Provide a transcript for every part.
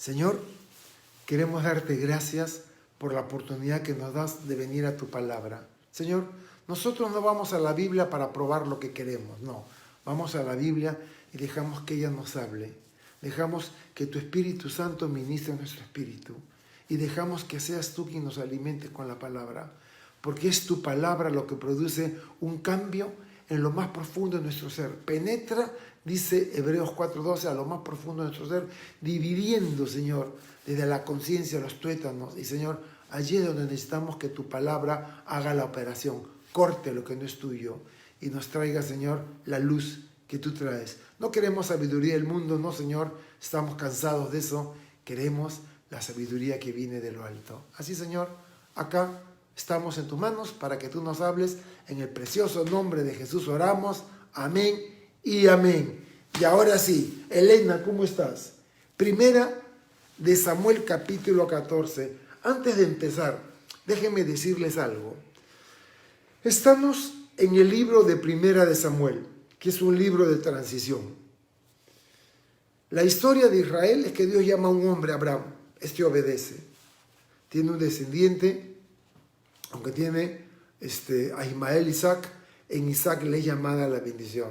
Señor, queremos darte gracias por la oportunidad que nos das de venir a tu palabra. Señor, nosotros no vamos a la Biblia para probar lo que queremos, no. Vamos a la Biblia y dejamos que ella nos hable. Dejamos que tu Espíritu Santo ministre nuestro espíritu. Y dejamos que seas tú quien nos alimente con la palabra. Porque es tu palabra lo que produce un cambio en lo más profundo de nuestro ser. Penetra, dice Hebreos 4:12, a lo más profundo de nuestro ser, dividiendo, Señor, desde la conciencia, los tuétanos. Y, Señor, allí es donde necesitamos que tu palabra haga la operación. Corte lo que no es tuyo y nos traiga, Señor, la luz que tú traes. No queremos sabiduría del mundo, no, Señor. Estamos cansados de eso. Queremos la sabiduría que viene de lo alto. Así, Señor, acá estamos en tus manos para que tú nos hables. En el precioso nombre de Jesús oramos. Amén y amén. Y ahora sí, Elena, ¿cómo estás? Primera de Samuel, capítulo 14. Antes de empezar, déjenme decirles algo. Estamos en el libro de Primera de Samuel, que es un libro de transición. La historia de Israel es que Dios llama a un hombre, Abraham. Este obedece. Tiene un descendiente, aunque tiene a Ismael, Isaac. En Isaac le es llamada la bendición.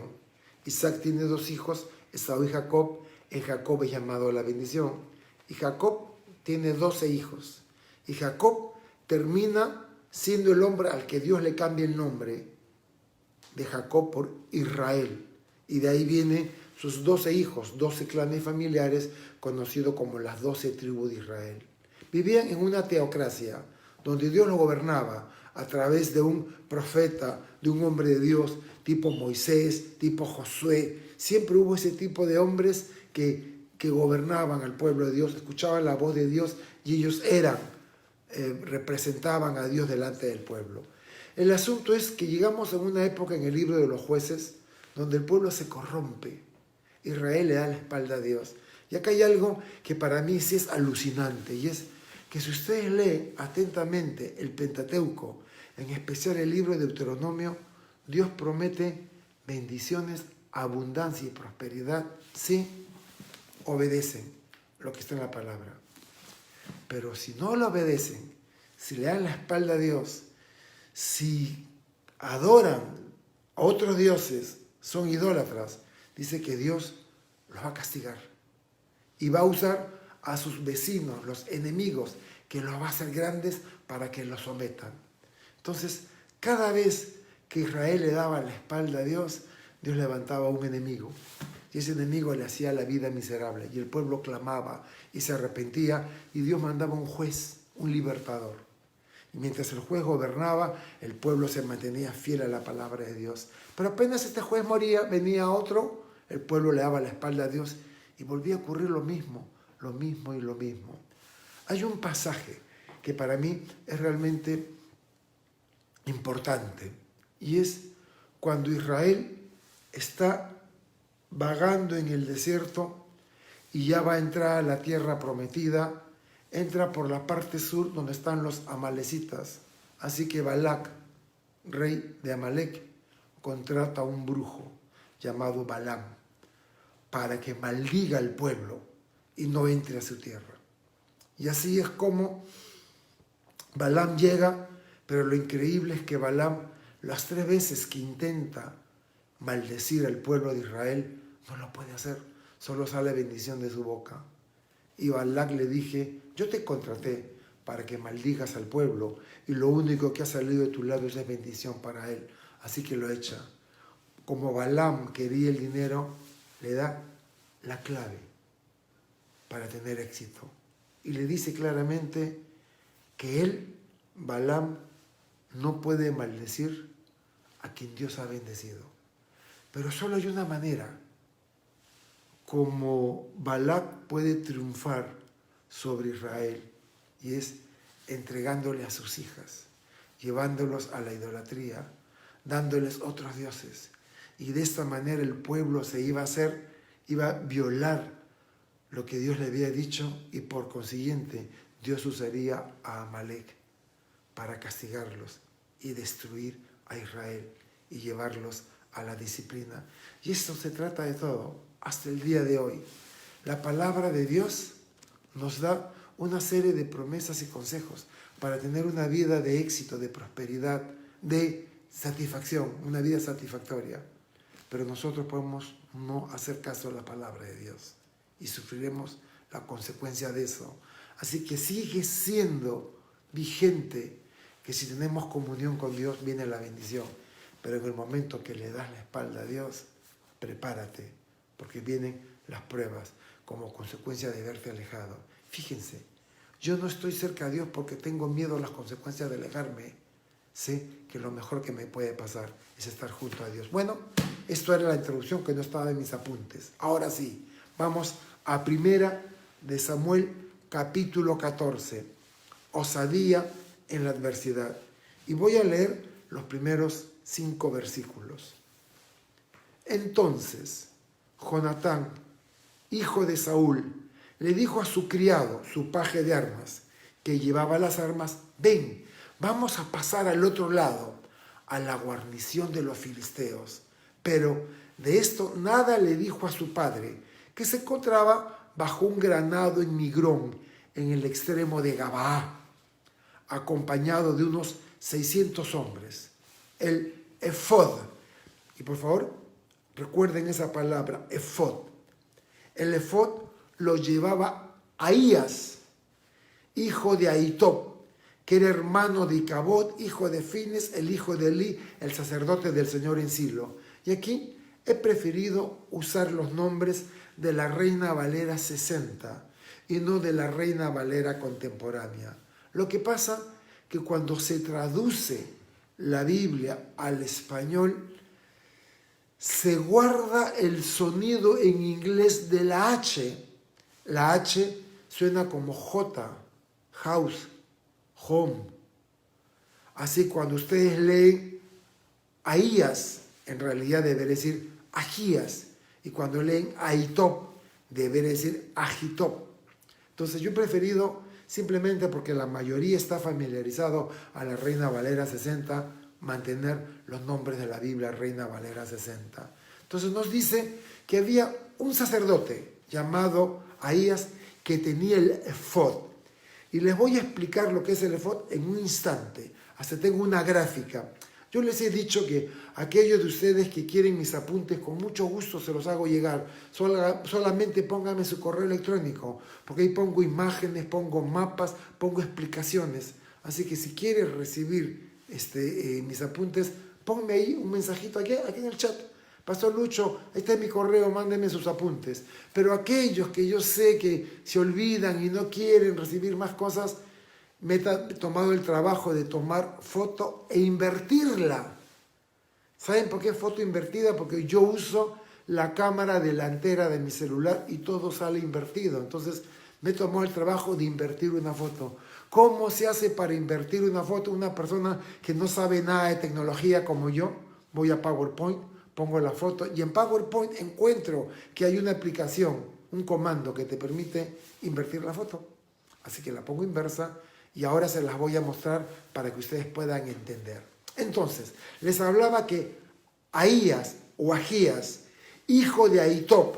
Isaac tiene 2 hijos, Esaú y Jacob. En Jacob es llamado la bendición. Y Jacob tiene 12 hijos. Y Jacob termina siendo el hombre al que Dios le cambia el nombre de Jacob por Israel. Y de ahí vienen sus 12 hijos, 12 clanes familiares, conocidos como las 12 tribus de Israel. Vivían en una teocracia, donde Dios los gobernaba a través de un profeta, de un hombre de Dios, tipo Moisés, tipo Josué. Siempre hubo ese tipo de hombres que gobernaban al pueblo de Dios, escuchaban la voz de Dios y ellos representaban a Dios delante del pueblo. El asunto es que llegamos a una época en el libro de los jueces donde el pueblo se corrompe. Israel le da la espalda a Dios. Y acá hay algo que para mí sí es alucinante, y es que si ustedes leen atentamente el Pentateuco, en especial el libro de Deuteronomio, Dios promete bendiciones, abundancia y prosperidad si obedecen lo que está en la palabra. Pero si no lo obedecen, si le dan la espalda a Dios, si adoran a otros dioses, son idólatras, dice que Dios los va a castigar y va a usar a sus vecinos, los enemigos, que los va a hacer grandes para que los sometan. Entonces, cada vez que Israel le daba la espalda a Dios, Dios levantaba un enemigo. Y ese enemigo le hacía la vida miserable. Y el pueblo clamaba y se arrepentía. Y Dios mandaba un juez, un libertador. Y mientras el juez gobernaba, el pueblo se mantenía fiel a la palabra de Dios. Pero apenas este juez moría, venía otro, el pueblo le daba la espalda a Dios y volvía a ocurrir lo mismo y lo mismo. Hay un pasaje que para mí es realmente importante y es cuando Israel está vagando en el desierto y ya va a entrar a la tierra prometida. Entra por la parte sur donde están los amalecitas. Así que Balac, rey de Amalec, contrata a un brujo llamado Balaam para que maldiga al pueblo y no entre a su tierra. Y así es como Balaam llega, pero lo increíble es que Balaam, las 3 veces que intenta maldecir al pueblo de Israel, no lo puede hacer. Solo sale bendición de su boca. Y Balac le dije, yo te contraté para que maldigas al pueblo y lo único que ha salido de tus labios es bendición para él. Así que lo echa. Como Balaam quería el dinero, le da la clave para tener éxito. Y le dice claramente que él, Balaam, no puede maldecir a quien Dios ha bendecido. Pero solo hay una manera como Balac puede triunfar sobre Israel, y es entregándole a sus hijas, llevándolos a la idolatría, dándoles otros dioses. Y de esta manera el pueblo iba a violar lo que Dios le había dicho, y por consiguiente Dios usaría a Amalec para castigarlos y destruir a Israel y llevarlos a la disciplina. Y esto se trata de todo hasta el día de hoy. La palabra de Dios nos da una serie de promesas y consejos para tener una vida de éxito, de prosperidad, de satisfacción, una vida satisfactoria. Pero nosotros podemos no hacer caso a la palabra de Dios y sufriremos la consecuencia de eso. Así que sigue siendo vigente que si tenemos comunión con Dios viene la bendición. Pero en el momento que le das la espalda a Dios, prepárate, porque vienen las pruebas como consecuencia de haberte alejado. Fíjense, yo no estoy cerca de Dios porque tengo miedo a las consecuencias de alejarme. Sé que lo mejor que me puede pasar es estar junto a Dios. Bueno, esto era la introducción que no estaba en mis apuntes. Ahora sí, vamos a 1 de Samuel, capítulo 14. Osadía en la adversidad. Y voy a leer los primeros 5 versículos. Entonces, Jonatán, hijo de Saúl, le dijo a su criado, su paje de armas, que llevaba las armas: ven, vamos a pasar al otro lado, a la guarnición de los filisteos. Pero de esto nada le dijo a su padre, que se encontraba bajo un granado en Migrón, en el extremo de Gabaa, acompañado de unos 600 hombres. El efod, y por favor recuerden esa palabra, efod. El efod lo llevaba Ahías, hijo de Ahitob, que era hermano de Icabod, hijo de Fines, el hijo de Elí, el sacerdote del Señor en Silo. Y aquí he preferido usar los nombres de la Reina Valera 60 y no de la Reina Valera contemporánea. Lo que pasa que cuando se traduce la Biblia al español, se guarda el sonido en inglés de la H. La H suena como J, house, home. Así cuando ustedes leen Ahías, en realidad debe decir Ahías. Y cuando leen Ahitob, debe decir Ahitob. Entonces yo he preferido, simplemente porque la mayoría está familiarizado a la Reina Valera 60, mantener los nombres de la Biblia Reina Valera 60. Entonces nos dice que había un sacerdote llamado Ahías que tenía el efod. Y les voy a explicar lo que es el efod en un instante. Hasta tengo una gráfica. Yo les he dicho que aquellos de ustedes que quieren mis apuntes, con mucho gusto se los hago llegar. Solamente pónganme su correo electrónico, porque ahí pongo imágenes, pongo mapas, pongo explicaciones. Así que si quieres recibir mis apuntes, ponme ahí un mensajito aquí en el chat. Pastor Lucho, ahí está mi correo, mándenme sus apuntes. Pero aquellos que yo sé que se olvidan y no quieren recibir más cosas, me he tomado el trabajo de tomar foto e invertirla. ¿Saben por qué foto invertida? Porque yo uso la cámara delantera de mi celular y todo sale invertido. Entonces me he tomado el trabajo de invertir una foto. ¿Cómo se hace para invertir una foto? Una persona que no sabe nada de tecnología como yo, voy a PowerPoint, pongo la foto y en PowerPoint encuentro que hay una aplicación, un comando que te permite invertir la foto. Así que la pongo inversa y ahora se las voy a mostrar para que ustedes puedan entender. Entonces, les hablaba que Ahías o Ahías, hijo de Ahitob,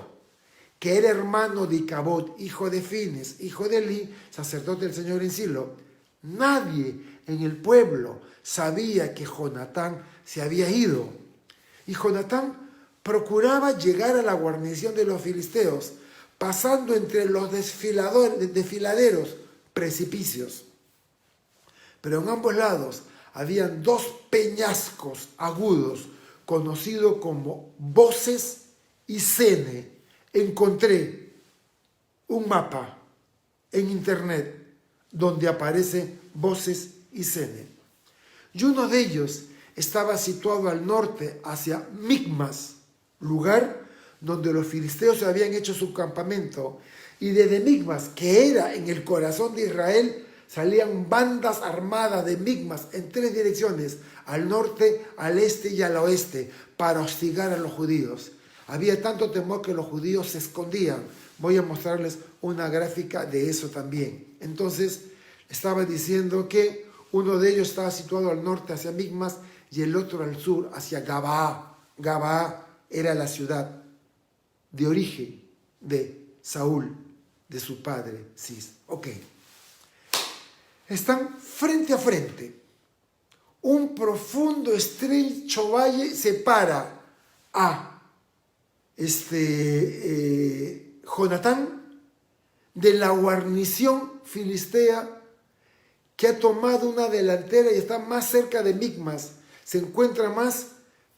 que era hermano de Icabod, hijo de Fines, hijo de Elí, sacerdote del Señor en Silo, nadie en el pueblo sabía que Jonatán se había ido. Y Jonatán procuraba llegar a la guarnición de los filisteos, pasando entre los desfiladeros precipicios. Pero en ambos lados habían 2 peñascos agudos, conocidos como Voces y Sene. Encontré un mapa en internet donde aparece Voces y Sene. Y uno de ellos estaba situado al norte hacia Micmas, lugar donde los filisteos habían hecho su campamento. Y desde Micmas, que era en el corazón de Israel, salían bandas armadas de Micmas en 3 direcciones, al norte, al este y al oeste, para hostigar a los judíos. Había tanto temor que los judíos se escondían. Voy a mostrarles una gráfica de eso también. Entonces, estaba diciendo que uno de ellos estaba situado al norte hacia Micmas y el otro al sur hacia Gabaa. Gabaa era la ciudad de origen de Saúl. de su padre Cis. Ok. Están frente a frente. Un profundo, estrecho valle separa a Jonatán de la guarnición filistea que ha tomado una delantera y está más cerca de Micmas. Se encuentra más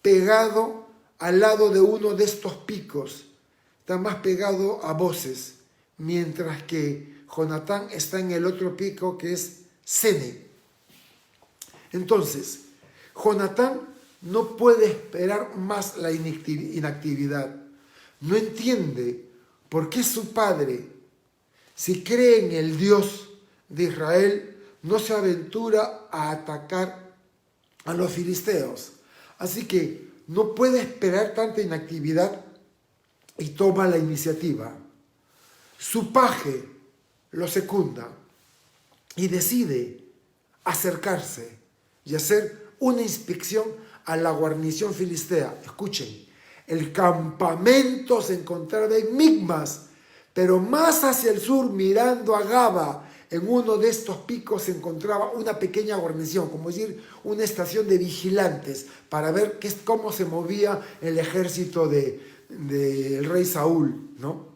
pegado al lado de uno de estos picos. Está más pegado a Boses, mientras que Jonatán está en el otro pico que es Sene. Entonces, Jonatán no puede esperar más la inactividad. No entiende por qué su padre, si cree en el Dios de Israel, no se aventura a atacar a los filisteos. Así que no puede esperar tanta inactividad y toma la iniciativa. Su paje lo secunda y decide acercarse y hacer una inspección a la guarnición filistea. Escuchen, el campamento se encontraba en Micmas, pero más hacia el sur, mirando a Gaba, en uno de estos picos se encontraba una pequeña guarnición, como decir, una estación de vigilantes, para ver cómo se movía el ejército del rey Saúl, ¿no?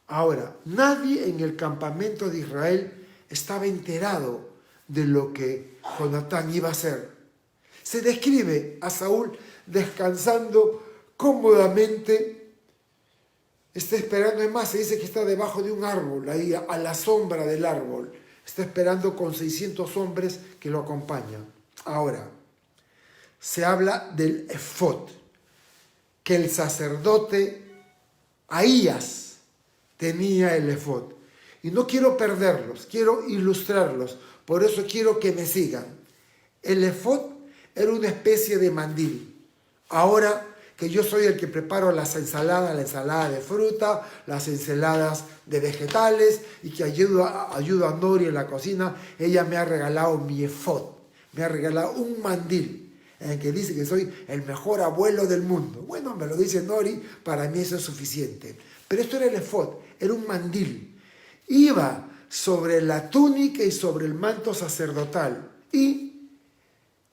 Ahora, nadie en el campamento de Israel estaba enterado de lo que Jonatán iba a hacer. Se describe a Saúl descansando cómodamente. Está esperando, es más, se dice que está debajo de un árbol, ahí a la sombra del árbol. Está esperando con 600 hombres que lo acompañan. Ahora, se habla del efod, que el sacerdote Ahías tenía el efod. Y no quiero perderlos, quiero ilustrarlos, por eso quiero que me sigan. El efod era una especie de mandil. Ahora que yo soy el que preparo la ensalada de fruta, las ensaladas de vegetales y que ayudo a Nori en la cocina, ella me ha regalado mi efod, me ha regalado un mandil en el que dice que soy el mejor abuelo del mundo. Bueno, me lo dice Nori, para mí eso es suficiente. Pero esto era el efod, era un mandil. Iba sobre la túnica y sobre el manto sacerdotal. Y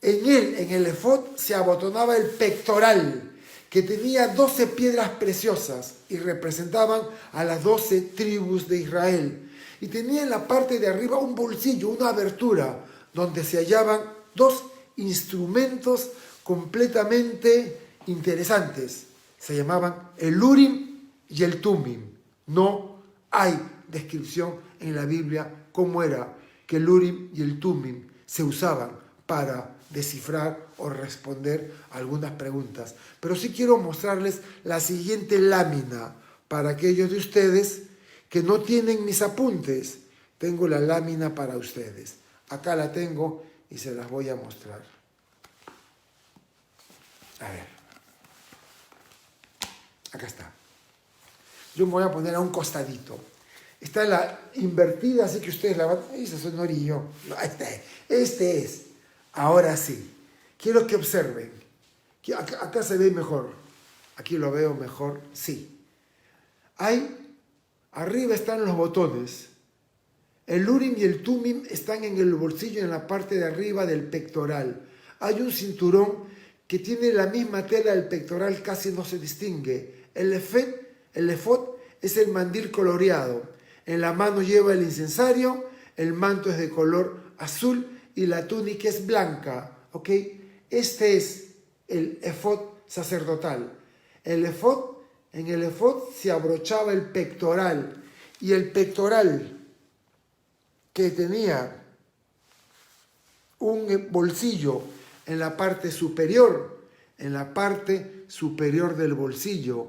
en el efod se abotonaba el pectoral, que tenía 12 piedras preciosas y representaban a las 12 tribus de Israel. Y tenía en la parte de arriba un bolsillo, una abertura, donde se hallaban 2 instrumentos completamente interesantes. Se llamaban el Urim y el Tumim. No hay descripción en la Biblia cómo era que el Urim y el Tumim se usaban para descifrar o responder algunas preguntas. Pero sí quiero mostrarles la siguiente lámina para aquellos de ustedes que no tienen mis apuntes. Tengo la lámina para ustedes. Acá la tengo y se las voy a mostrar. A ver. Acá está. Yo me voy a poner a un costadito. Está la invertida, así que ustedes la van... Ese es Norillo. No, este es. Ahora sí. Quiero que observen. Acá se ve mejor. Aquí lo veo mejor. Sí. Arriba están los botones. El Urim y el Tumim están en el bolsillo, en la parte de arriba del pectoral. Hay un cinturón que tiene la misma tela del pectoral, casi no se distingue. El efod es el mandil coloreado. En la mano lleva el incensario, el manto es de color azul y la túnica es blanca. ¿Ok? Este es el efod sacerdotal. En el efod se abrochaba el pectoral, y el pectoral, que tenía un bolsillo en la parte superior del bolsillo,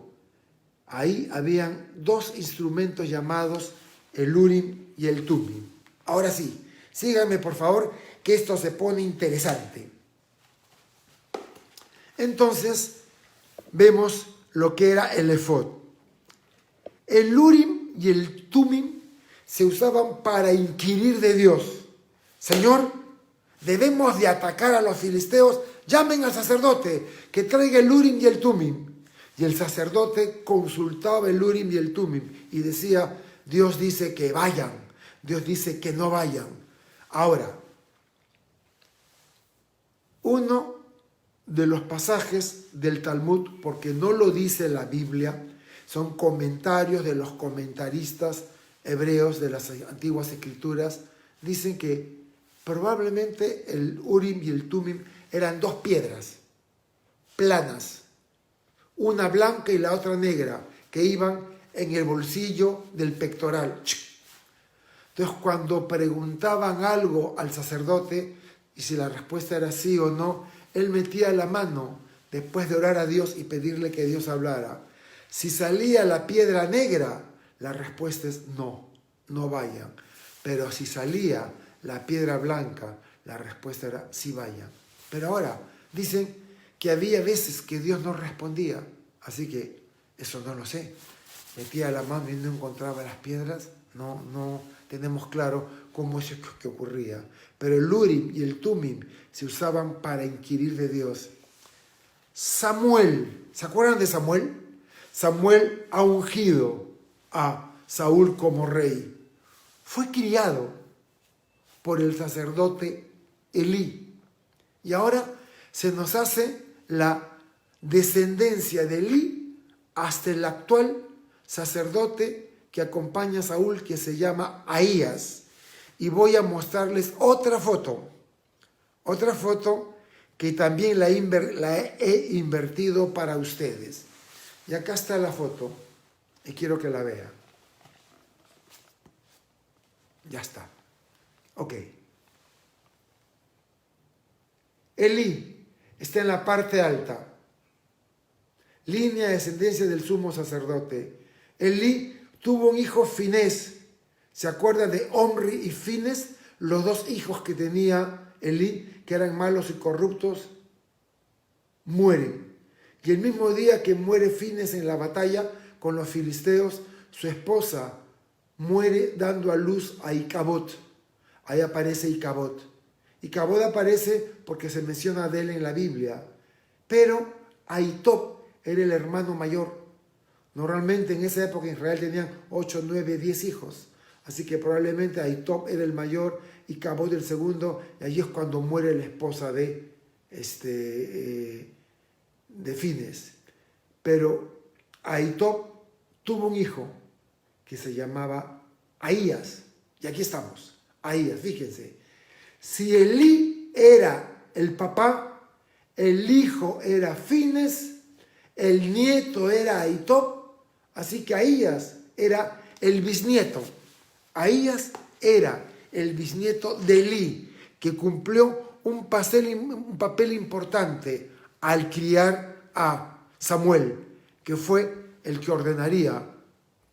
ahí habían 2 instrumentos llamados el Urim y el Tumim. Ahora sí, síganme por favor, que esto se pone interesante. Entonces, vemos lo que era el efod. El Urim y el Tumim se usaban para inquirir de Dios. Señor, debemos de atacar a los filisteos, llamen al sacerdote que traiga el Urim y el Tumim. Y el sacerdote consultaba el Urim y el Tumim y decía, Dios dice que vayan, Dios dice que no vayan. Ahora, uno de los pasajes del Talmud, porque no lo dice la Biblia, son comentarios de los comentaristas hebreos de las antiguas escrituras, dicen que probablemente el Urim y el Tumim eran dos piedras planas, una blanca y la otra negra, que iban en el bolsillo del pectoral. Entonces, cuando preguntaban algo al sacerdote, y si la respuesta era sí o no, él metía la mano después de orar a Dios y pedirle que Dios hablara. Si salía la piedra negra, la respuesta es no, no vayan. Pero si salía la piedra blanca, la respuesta era sí vayan. Pero ahora dicen que había veces que Dios no respondía, así que eso no lo sé. Metía la mano y no encontraba las piedras, no tenemos claro cómo eso que ocurría. Pero el Urim y el Tumim se usaban para inquirir de Dios. Samuel, ¿se acuerdan de Samuel? Samuel ha ungido a Saúl como rey. Fue criado por el sacerdote Elí. Y ahora se nos hace la descendencia de Elí hasta el actual sacerdote que acompaña a Saúl, que se llama Ahías. Y voy a mostrarles otra foto que también la he invertido para ustedes. Y acá está la foto, y quiero que la vean. Ya está. Ok. Elí está en la parte alta. Línea de descendencia del sumo sacerdote. Elí tuvo un hijo Finés. ¿Se acuerda de Omri y Fines? Los dos hijos que tenía Elí, que eran malos y corruptos, mueren. Y el mismo día que muere Fines en la batalla con los filisteos, su esposa muere dando a luz a Icabod. Ahí aparece Icabod. Icabod aparece porque se menciona de él en la Biblia. Pero Ahitob era el hermano mayor. Normalmente en esa época en Israel tenían 8, 9, 10 hijos. Así que probablemente Ahitob era el mayor, Icabod el segundo, y allí es cuando muere la esposa de Fines. Pero Ahitob tuvo un hijo que se llamaba Ahías. Y aquí estamos, Ahías, fíjense. Si Elí era el papá, el hijo era Fines, el nieto era Ahitob, así que Ahías era el bisnieto. Ahías era el bisnieto de Elí, que cumplió un papel importante al criar a Samuel, que fue el que ordenaría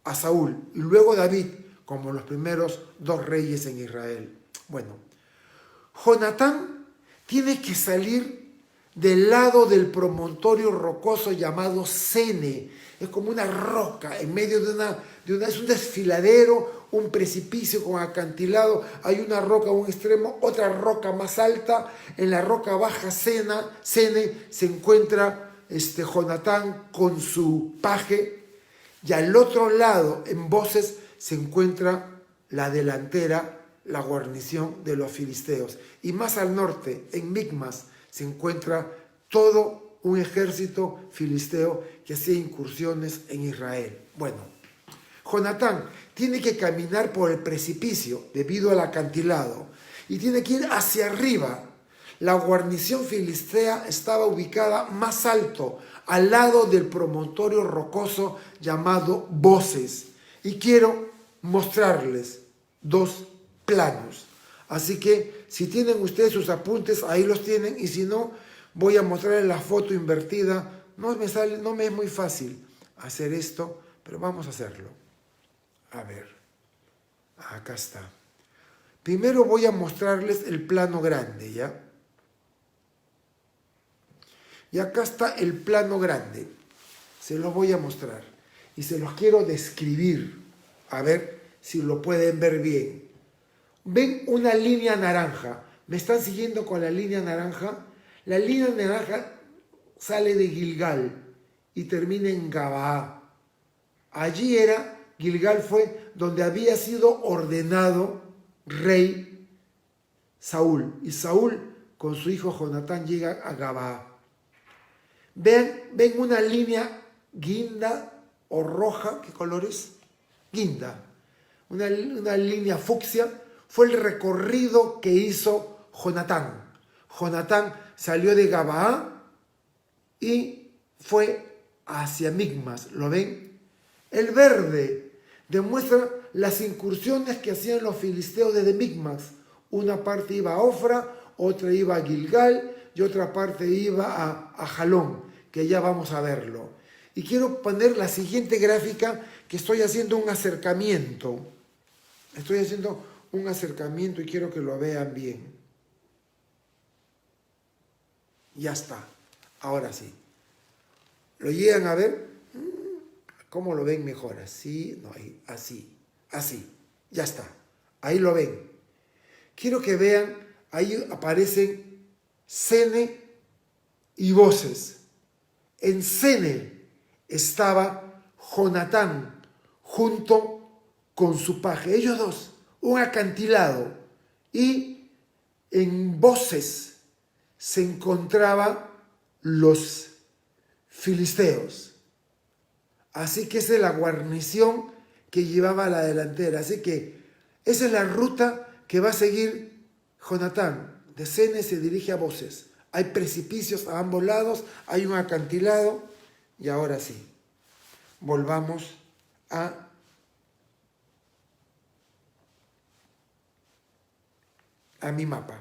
a Saúl y luego David como los primeros dos reyes en Israel. Bueno, Jonatán tiene que salir del lado del promontorio rocoso llamado Sene. Es como una roca en medio de una es un desfiladero, un precipicio con acantilado. Hay una roca a un extremo, otra roca más alta. En la roca baja Sene se encuentra Jonatán con su paje. Y al otro lado, en Boses, se encuentra la delantera, la guarnición de los filisteos. Y más al norte, en Micmas, se encuentra todo un ejército filisteo que hacía incursiones en Israel. Bueno, Jonatán tiene que caminar por el precipicio debido al acantilado y tiene que ir hacia arriba. La guarnición filistea estaba ubicada más alto, al lado del promontorio rocoso llamado Boses. Y quiero mostrarles dos planos. Así que si tienen ustedes sus apuntes, ahí los tienen, y si no, voy a mostrarles la foto invertida. No me es muy fácil hacer esto, pero vamos a hacerlo. A ver, acá está. Primero voy a mostrarles el plano grande, ¿ya? Y acá está el plano grande. Se los voy a mostrar. Y se los quiero describir. A ver si lo pueden ver bien. ¿Ven una línea naranja? ¿Me están siguiendo con la línea naranja? La línea naranja sale de Gilgal y termina en Gabaa. Allí era Gilgal fue donde había sido ordenado rey Saúl. Y Saúl con su hijo Jonatán llega a Gabaa. Ven una línea guinda o roja, ¿qué color es? Guinda. Una línea fucsia. Fue el recorrido que hizo Jonatán. Jonatán salió de Gabaa y fue hacia Micmas. ¿Lo ven? El verde demuestra las incursiones que hacían los filisteos desde Micmas. Una parte iba a Ofra, otra iba a Gilgal y otra parte iba a Jalón, que ya vamos a verlo. Y quiero poner la siguiente gráfica, que estoy haciendo un acercamiento. Estoy haciendo un acercamiento y quiero que lo vean bien. Ya está. Ahora sí. ¿Lo llegan a ver? ¿Cómo lo ven mejor? Así, no, ahí, así, así. Ya está. Ahí lo ven. Quiero que vean, ahí aparecen Sene y voces. En Sene estaba Jonatán junto con su paje. Ellos dos, un acantilado. Y en voces se encontraban los filisteos. Así que esa es la guarnición que llevaba a la delantera. Así que esa es la ruta que va a seguir Jonatán. De Sene se dirige a voces. Hay precipicios a ambos lados, hay un acantilado. Y ahora sí, volvamos a mi mapa,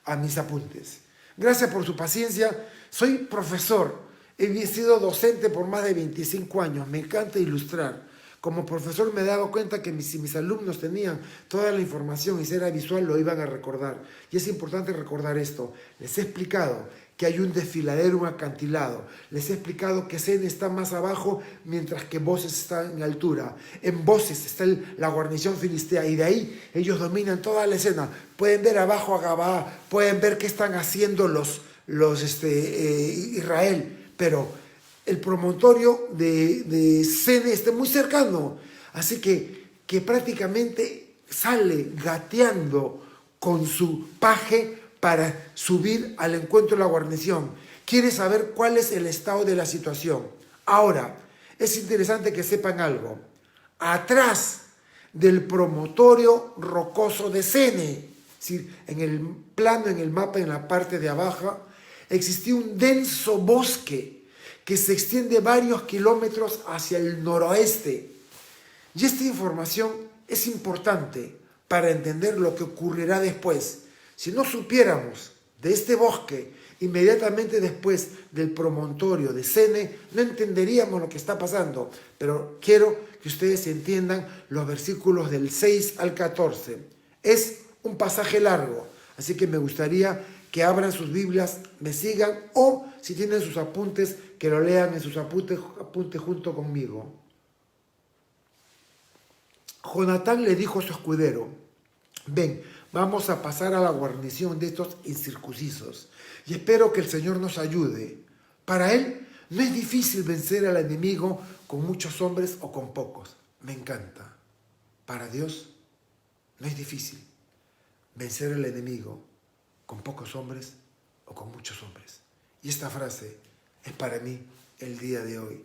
a mis apuntes. Gracias por su paciencia. Soy profesor. He sido docente por más de 25 años. Me encanta ilustrar. Como profesor me he dado cuenta que si mis alumnos tenían toda la información y si era visual, lo iban a recordar. Y es importante recordar esto. Les he explicado que hay un desfiladero, un acantilado. Les he explicado que Sene está más abajo, mientras que Voces está en altura. En Voces está la guarnición filistea y de ahí ellos dominan toda la escena. Pueden ver abajo a Gabaa, pueden ver qué están haciendo Israel, pero el promontorio de Sene está muy cercano, así que prácticamente sale gateando con su paje para subir al encuentro de la guarnición. Quiere saber cuál es el estado de la situación. Ahora, es interesante que sepan algo. Atrás del promontorio rocoso de Sene, es decir, en el plano, en el mapa, en la parte de abajo, existía un denso bosque que se extiende varios kilómetros hacia el noroeste. Y esta información es importante para entender lo que ocurrirá después. Si no supiéramos de este bosque inmediatamente después del promontorio de Sene, no entenderíamos lo que está pasando. Pero quiero que ustedes entiendan los versículos del 6 al 14. Es un pasaje largo, así que me gustaría que abran sus Biblias, me sigan, o si tienen sus apuntes, que lo lean en sus apuntes junto conmigo. Jonatán le dijo a su escudero: ven, vamos a pasar a la guarnición de estos incircuncisos, y espero que el Señor nos ayude. Para él no es difícil vencer al enemigo con muchos hombres o con pocos. Me encanta. Para Dios no es difícil vencer al enemigo con pocos hombres o con muchos hombres. Y esta frase es para mí el día de hoy.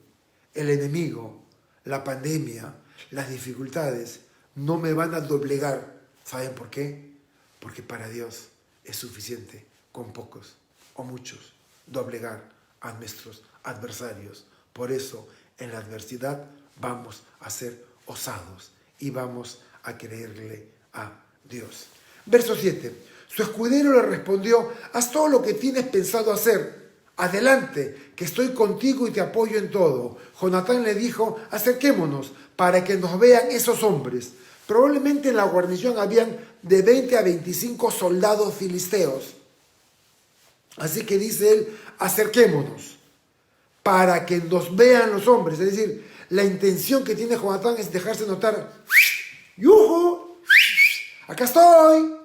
El enemigo, la pandemia, las dificultades no me van a doblegar. ¿Saben por qué? Porque para Dios es suficiente con pocos o muchos doblegar a nuestros adversarios. Por eso en la adversidad vamos a ser osados y vamos a creerle a Dios. Verso 7. Su escudero le respondió: haz todo lo que tienes pensado hacer. Adelante, que estoy contigo y te apoyo en todo. Jonatán le dijo: acerquémonos para que nos vean esos hombres. Probablemente en la guarnición habían de 20 a 25 soldados filisteos. Así que dice él: acerquémonos para que nos vean los hombres. Es decir, la intención que tiene Jonatán es dejarse notar. ¡Yujú! ¡Acá estoy!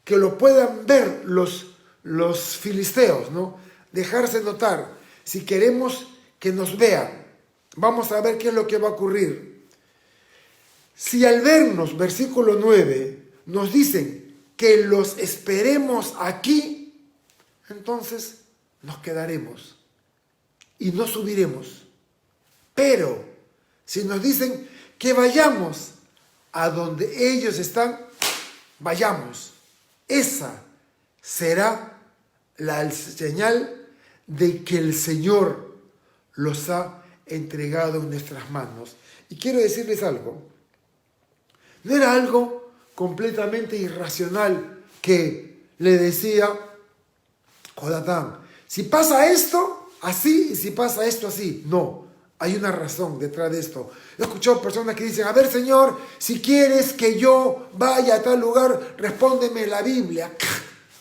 Que lo puedan ver los filisteos, ¿no? Dejarse notar. Si queremos que nos vean, vamos a ver qué es lo que va a ocurrir. Si al vernos, versículo 9, nos dicen que los esperemos aquí, entonces nos quedaremos y no subiremos. Pero si nos dicen que vayamos a donde ellos están, vayamos. Esa será la señal de que el Señor los ha entregado en nuestras manos. Y quiero decirles algo. No era algo completamente irracional que le decía Jonatán, si pasa esto, así, y si pasa esto, así. No, hay una razón detrás de esto. He escuchado personas que dicen, a ver, Señor, si quieres que yo vaya a tal lugar, respóndeme la Biblia.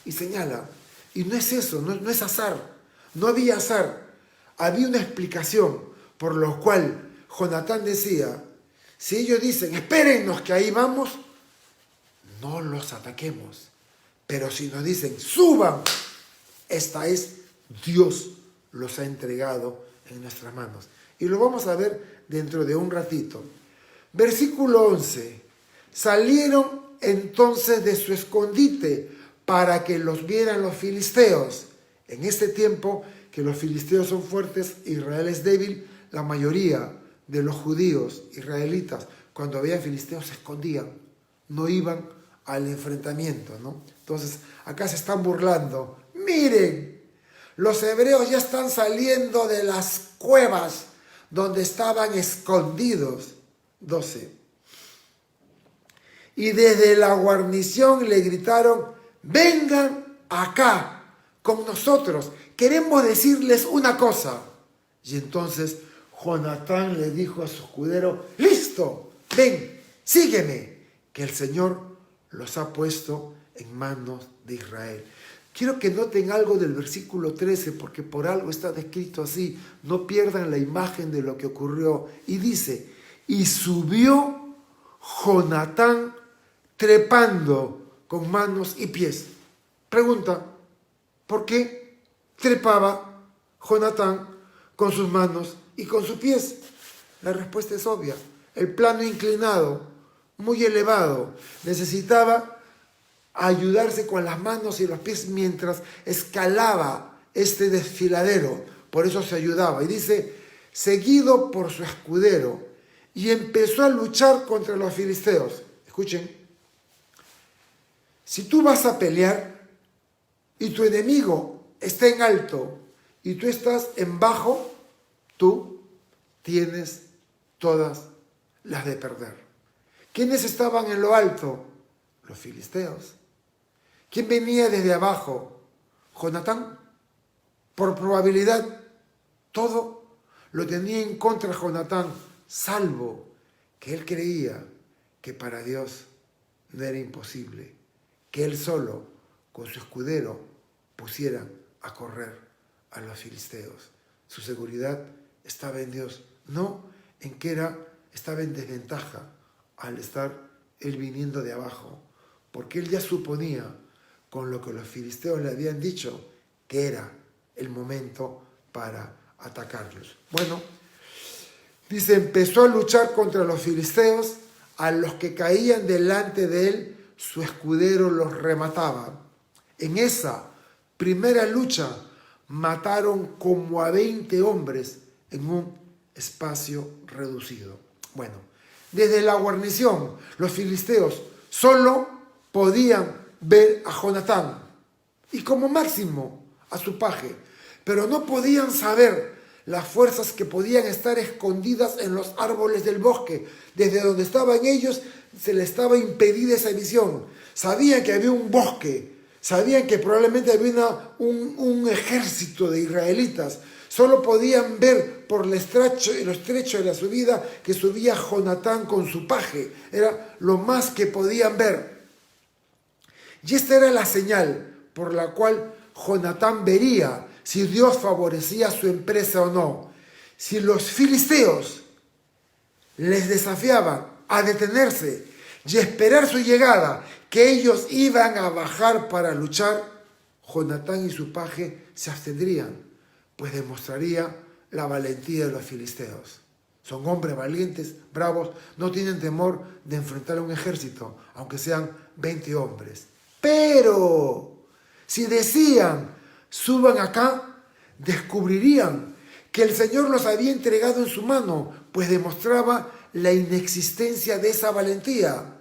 Y señala. Y no es eso, no es azar. No había azar. Había una explicación por lo cual Jonatán decía, si ellos dicen, espérennos que ahí vamos, no los ataquemos. Pero si nos dicen, suban, esta es, Dios los ha entregado en nuestras manos. Y lo vamos a ver dentro de un ratito. Versículo 11. Salieron entonces de su escondite para que los vieran los filisteos. En este tiempo que los filisteos son fuertes, Israel es débil, la mayoría de los judíos israelitas, cuando veían filisteos, se escondían, no iban al enfrentamiento, ¿no? Entonces, acá se están burlando. Miren, los hebreos ya están saliendo de las cuevas donde estaban escondidos. 12. Y desde la guarnición le gritaron, vengan acá con nosotros, queremos decirles una cosa. Y entonces Jonatán le dijo a su escudero, listo, ven, sígueme, que el Señor los ha puesto en manos de Israel. Quiero que noten algo del versículo 13, porque por algo está descrito así. No pierdan la imagen de lo que ocurrió. Y dice, y subió Jonatán trepando con manos y pies. Pregunta, ¿por qué trepaba Jonatán con sus manos y con sus pies? La respuesta es obvia. El plano inclinado, muy elevado, necesitaba ayudarse con las manos y los pies mientras escalaba este desfiladero. Por eso se ayudaba. Y dice, seguido por su escudero, y empezó a luchar contra los filisteos. Escuchen, si tú vas a pelear y tu enemigo está en alto y tú estás en bajo, tú tienes todas las de perder. ¿Quiénes estaban en lo alto? Los filisteos. ¿Quién venía desde abajo? Jonatán. Por probabilidad, todo lo tenía en contra Jonatán, salvo que él creía que para Dios no era imposible, que él solo, con su escudero, pusieran a correr a los filisteos. Su seguridad estaba en Dios, no en que estaba en desventaja al estar él viniendo de abajo, porque él ya suponía, con lo que los filisteos le habían dicho, que era el momento para atacarlos. Bueno, dice, empezó a luchar contra los filisteos, a los que caían delante de él, su escudero los remataba. En esa primera lucha mataron como a 20 hombres en un espacio reducido. Bueno, desde la guarnición, los filisteos solo podían ver a Jonatán y como máximo a su paje, pero no podían saber las fuerzas que podían estar escondidas en los árboles del bosque. Desde donde estaban ellos se les estaba impedida esa visión. Sabían que había un bosque, sabían que probablemente había un ejército de israelitas. Solo podían ver por lo estrecho de la subida que subía Jonatán con su paje. Era lo más que podían ver. Y esta era la señal por la cual Jonatán vería si Dios favorecía su empresa o no. Si los filisteos les desafiaban a detenerse y esperar su llegada, que ellos iban a bajar para luchar, Jonatán y su paje se abstendrían, pues demostraría la valentía de los filisteos. Son hombres valientes, bravos, no tienen temor de enfrentar a un ejército, aunque sean 20 hombres. Pero si decían, suban acá, descubrirían que el Señor los había entregado en su mano, pues demostraba la inexistencia de esa valentía.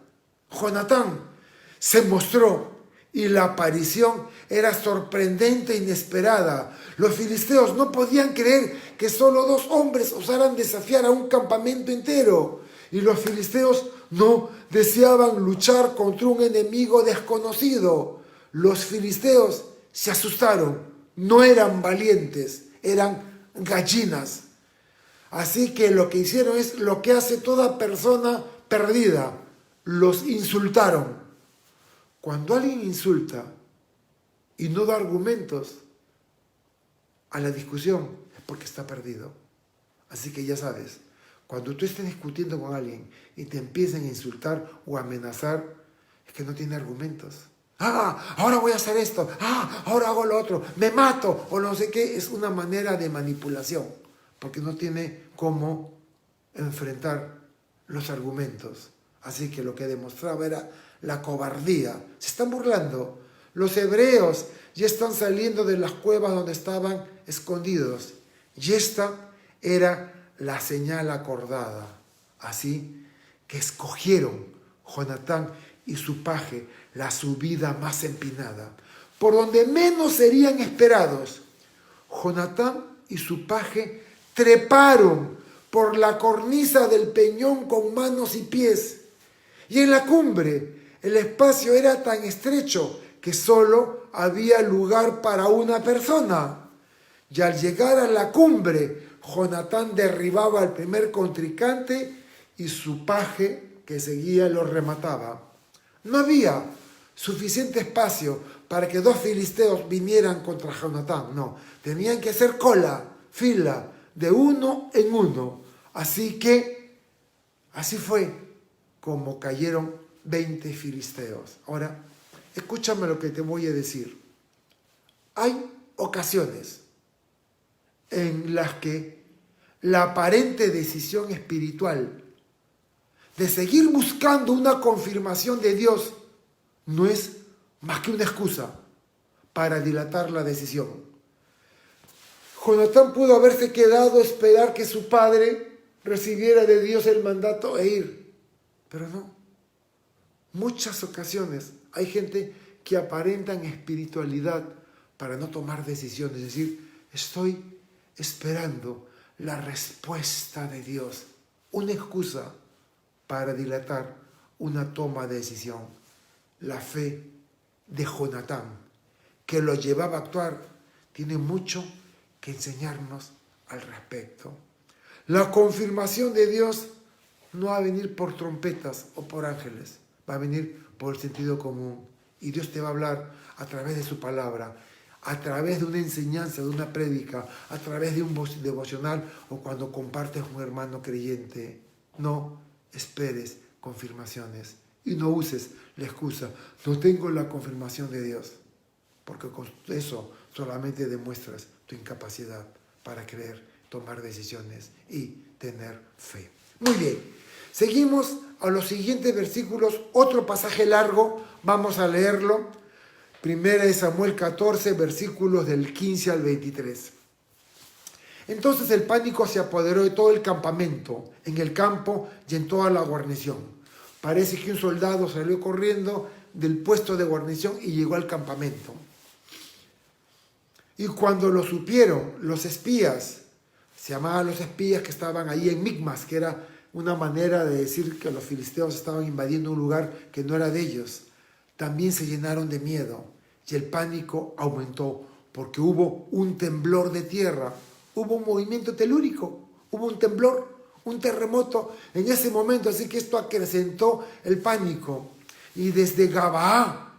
Jonatán se mostró y la aparición era sorprendente e inesperada. Los filisteos no podían creer que solo 2 hombres osaran desafiar a un campamento entero. Y los filisteos no deseaban luchar contra un enemigo desconocido. Los filisteos se asustaron, no eran valientes, eran gallinas. Así que lo que hicieron es lo que hace toda persona perdida. Los insultaron. Cuando alguien insulta y no da argumentos a la discusión, es porque está perdido. Así que ya sabes, cuando tú estés discutiendo con alguien y te empiecen a insultar o a amenazar, es que no tiene argumentos. Ahora voy a hacer esto. Ahora hago lo otro. Me mato o no sé qué. Es una manera de manipulación, porque no tiene cómo enfrentar los argumentos. Así que lo que demostraba era la cobardía. Se están burlando. Los hebreos ya están saliendo de las cuevas donde estaban escondidos. Y esta era la señal acordada. Así que escogieron Jonatán y su paje la subida más empinada, por donde menos serían esperados. Jonatán y su paje treparon por la cornisa del peñón con manos y pies. Y en la cumbre el espacio era tan estrecho que solo había lugar para una persona. Y al llegar a la cumbre, Jonatán derribaba al primer contrincante y su paje que seguía lo remataba. No había suficiente espacio para que 2 filisteos vinieran contra Jonatán. No, tenían que hacer fila, de uno en uno. Así fue como cayeron 20 filisteos. Ahora, escúchame lo que te voy a decir. Hay ocasiones en las que la aparente decisión espiritual de seguir buscando una confirmación de Dios no es más que una excusa para dilatar la decisión. Jonatán pudo haberse quedado a esperar que su padre recibiera de Dios el mandato e ir, pero no. Muchas ocasiones hay gente que aparentan espiritualidad para no tomar decisiones, es decir, estoy esperando la respuesta de Dios, una excusa para dilatar una toma de decisión. La fe de Jonatán, que lo llevaba a actuar, tiene mucho que enseñarnos al respecto. La confirmación de Dios no va a venir por trompetas o por ángeles, va a venir por el sentido común. Y Dios te va a hablar a través de su palabra, a través de una enseñanza, de una prédica, a través de un devocional o cuando compartes con un hermano creyente. No esperes confirmaciones y no uses la excusa, no tengo la confirmación de Dios, porque con eso solamente demuestras tu incapacidad para creer, tomar decisiones y tener fe. Muy bien, seguimos a los siguientes versículos, otro pasaje largo, vamos a leerlo. Primera de Samuel 14, versículos del 15 al 23. Entonces el pánico se apoderó de todo el campamento, en el campo y en toda la guarnición. Parece que un soldado salió corriendo del puesto de guarnición y llegó al campamento. Y cuando lo supieron los espías, se llamaban los espías que estaban ahí en Micmas, que era una manera de decir que los filisteos estaban invadiendo un lugar que no era de ellos, también se llenaron de miedo y el pánico aumentó porque hubo un temblor de tierra, hubo un movimiento telúrico, hubo un temblor, un terremoto en ese momento, así que esto acrecentó el pánico. Y desde Gabaá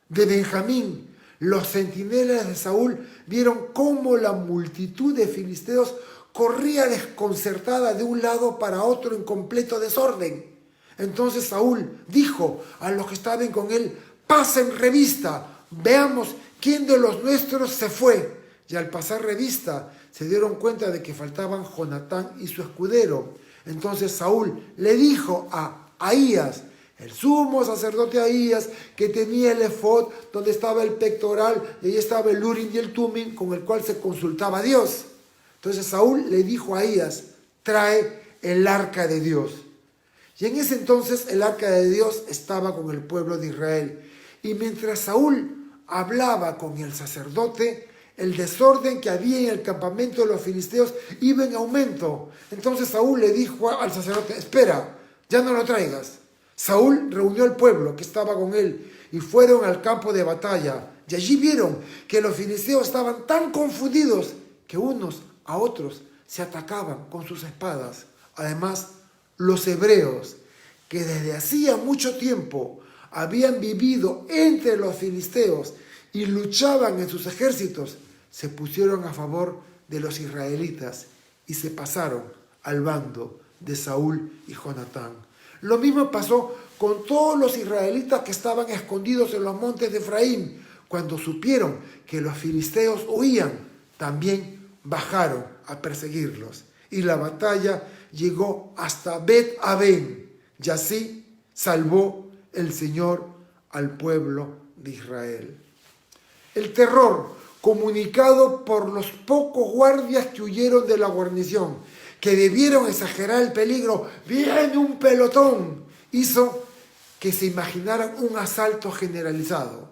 de Benjamín, los centinelas de Saúl vieron cómo la multitud de filisteos corría desconcertada de un lado para otro en completo desorden. Entonces Saúl dijo a los que estaban con él: pasen revista, veamos quién de los nuestros se fue. Y al pasar revista se dieron cuenta de que faltaban Jonatán y su escudero. Entonces Saúl le dijo a Ahías, el sumo sacerdote Ahías, que tenía el efod donde estaba el pectoral, y ahí estaba el Urim y el Tumim con el cual se consultaba a Dios. Entonces Saúl le dijo a Ahías, trae el arca de Dios. Y en ese entonces el arca de Dios estaba con el pueblo de Israel. Y mientras Saúl hablaba con el sacerdote, el desorden que había en el campamento de los filisteos iba en aumento. Entonces Saúl le dijo al sacerdote, espera, ya no lo traigas. Saúl reunió al pueblo que estaba con él y fueron al campo de batalla. Y allí vieron que los filisteos estaban tan confundidos que unos a otros se atacaban con sus espadas. Además, los hebreos, que desde hacía mucho tiempo habían vivido entre los filisteos y luchaban en sus ejércitos, se pusieron a favor de los israelitas y se pasaron al bando de Saúl y Jonatán. Lo mismo pasó con todos los israelitas que estaban escondidos en los montes de Efraín. Cuando supieron que los filisteos huían, también bajaron a perseguirlos. Y la batalla llegó hasta Bet-Aven, y así salvó el Señor al pueblo de Israel. El terror comunicado por los pocos guardias que huyeron de la guarnición, que debieron exagerar el peligro, viene un pelotón, hizo que se imaginaran un asalto generalizado.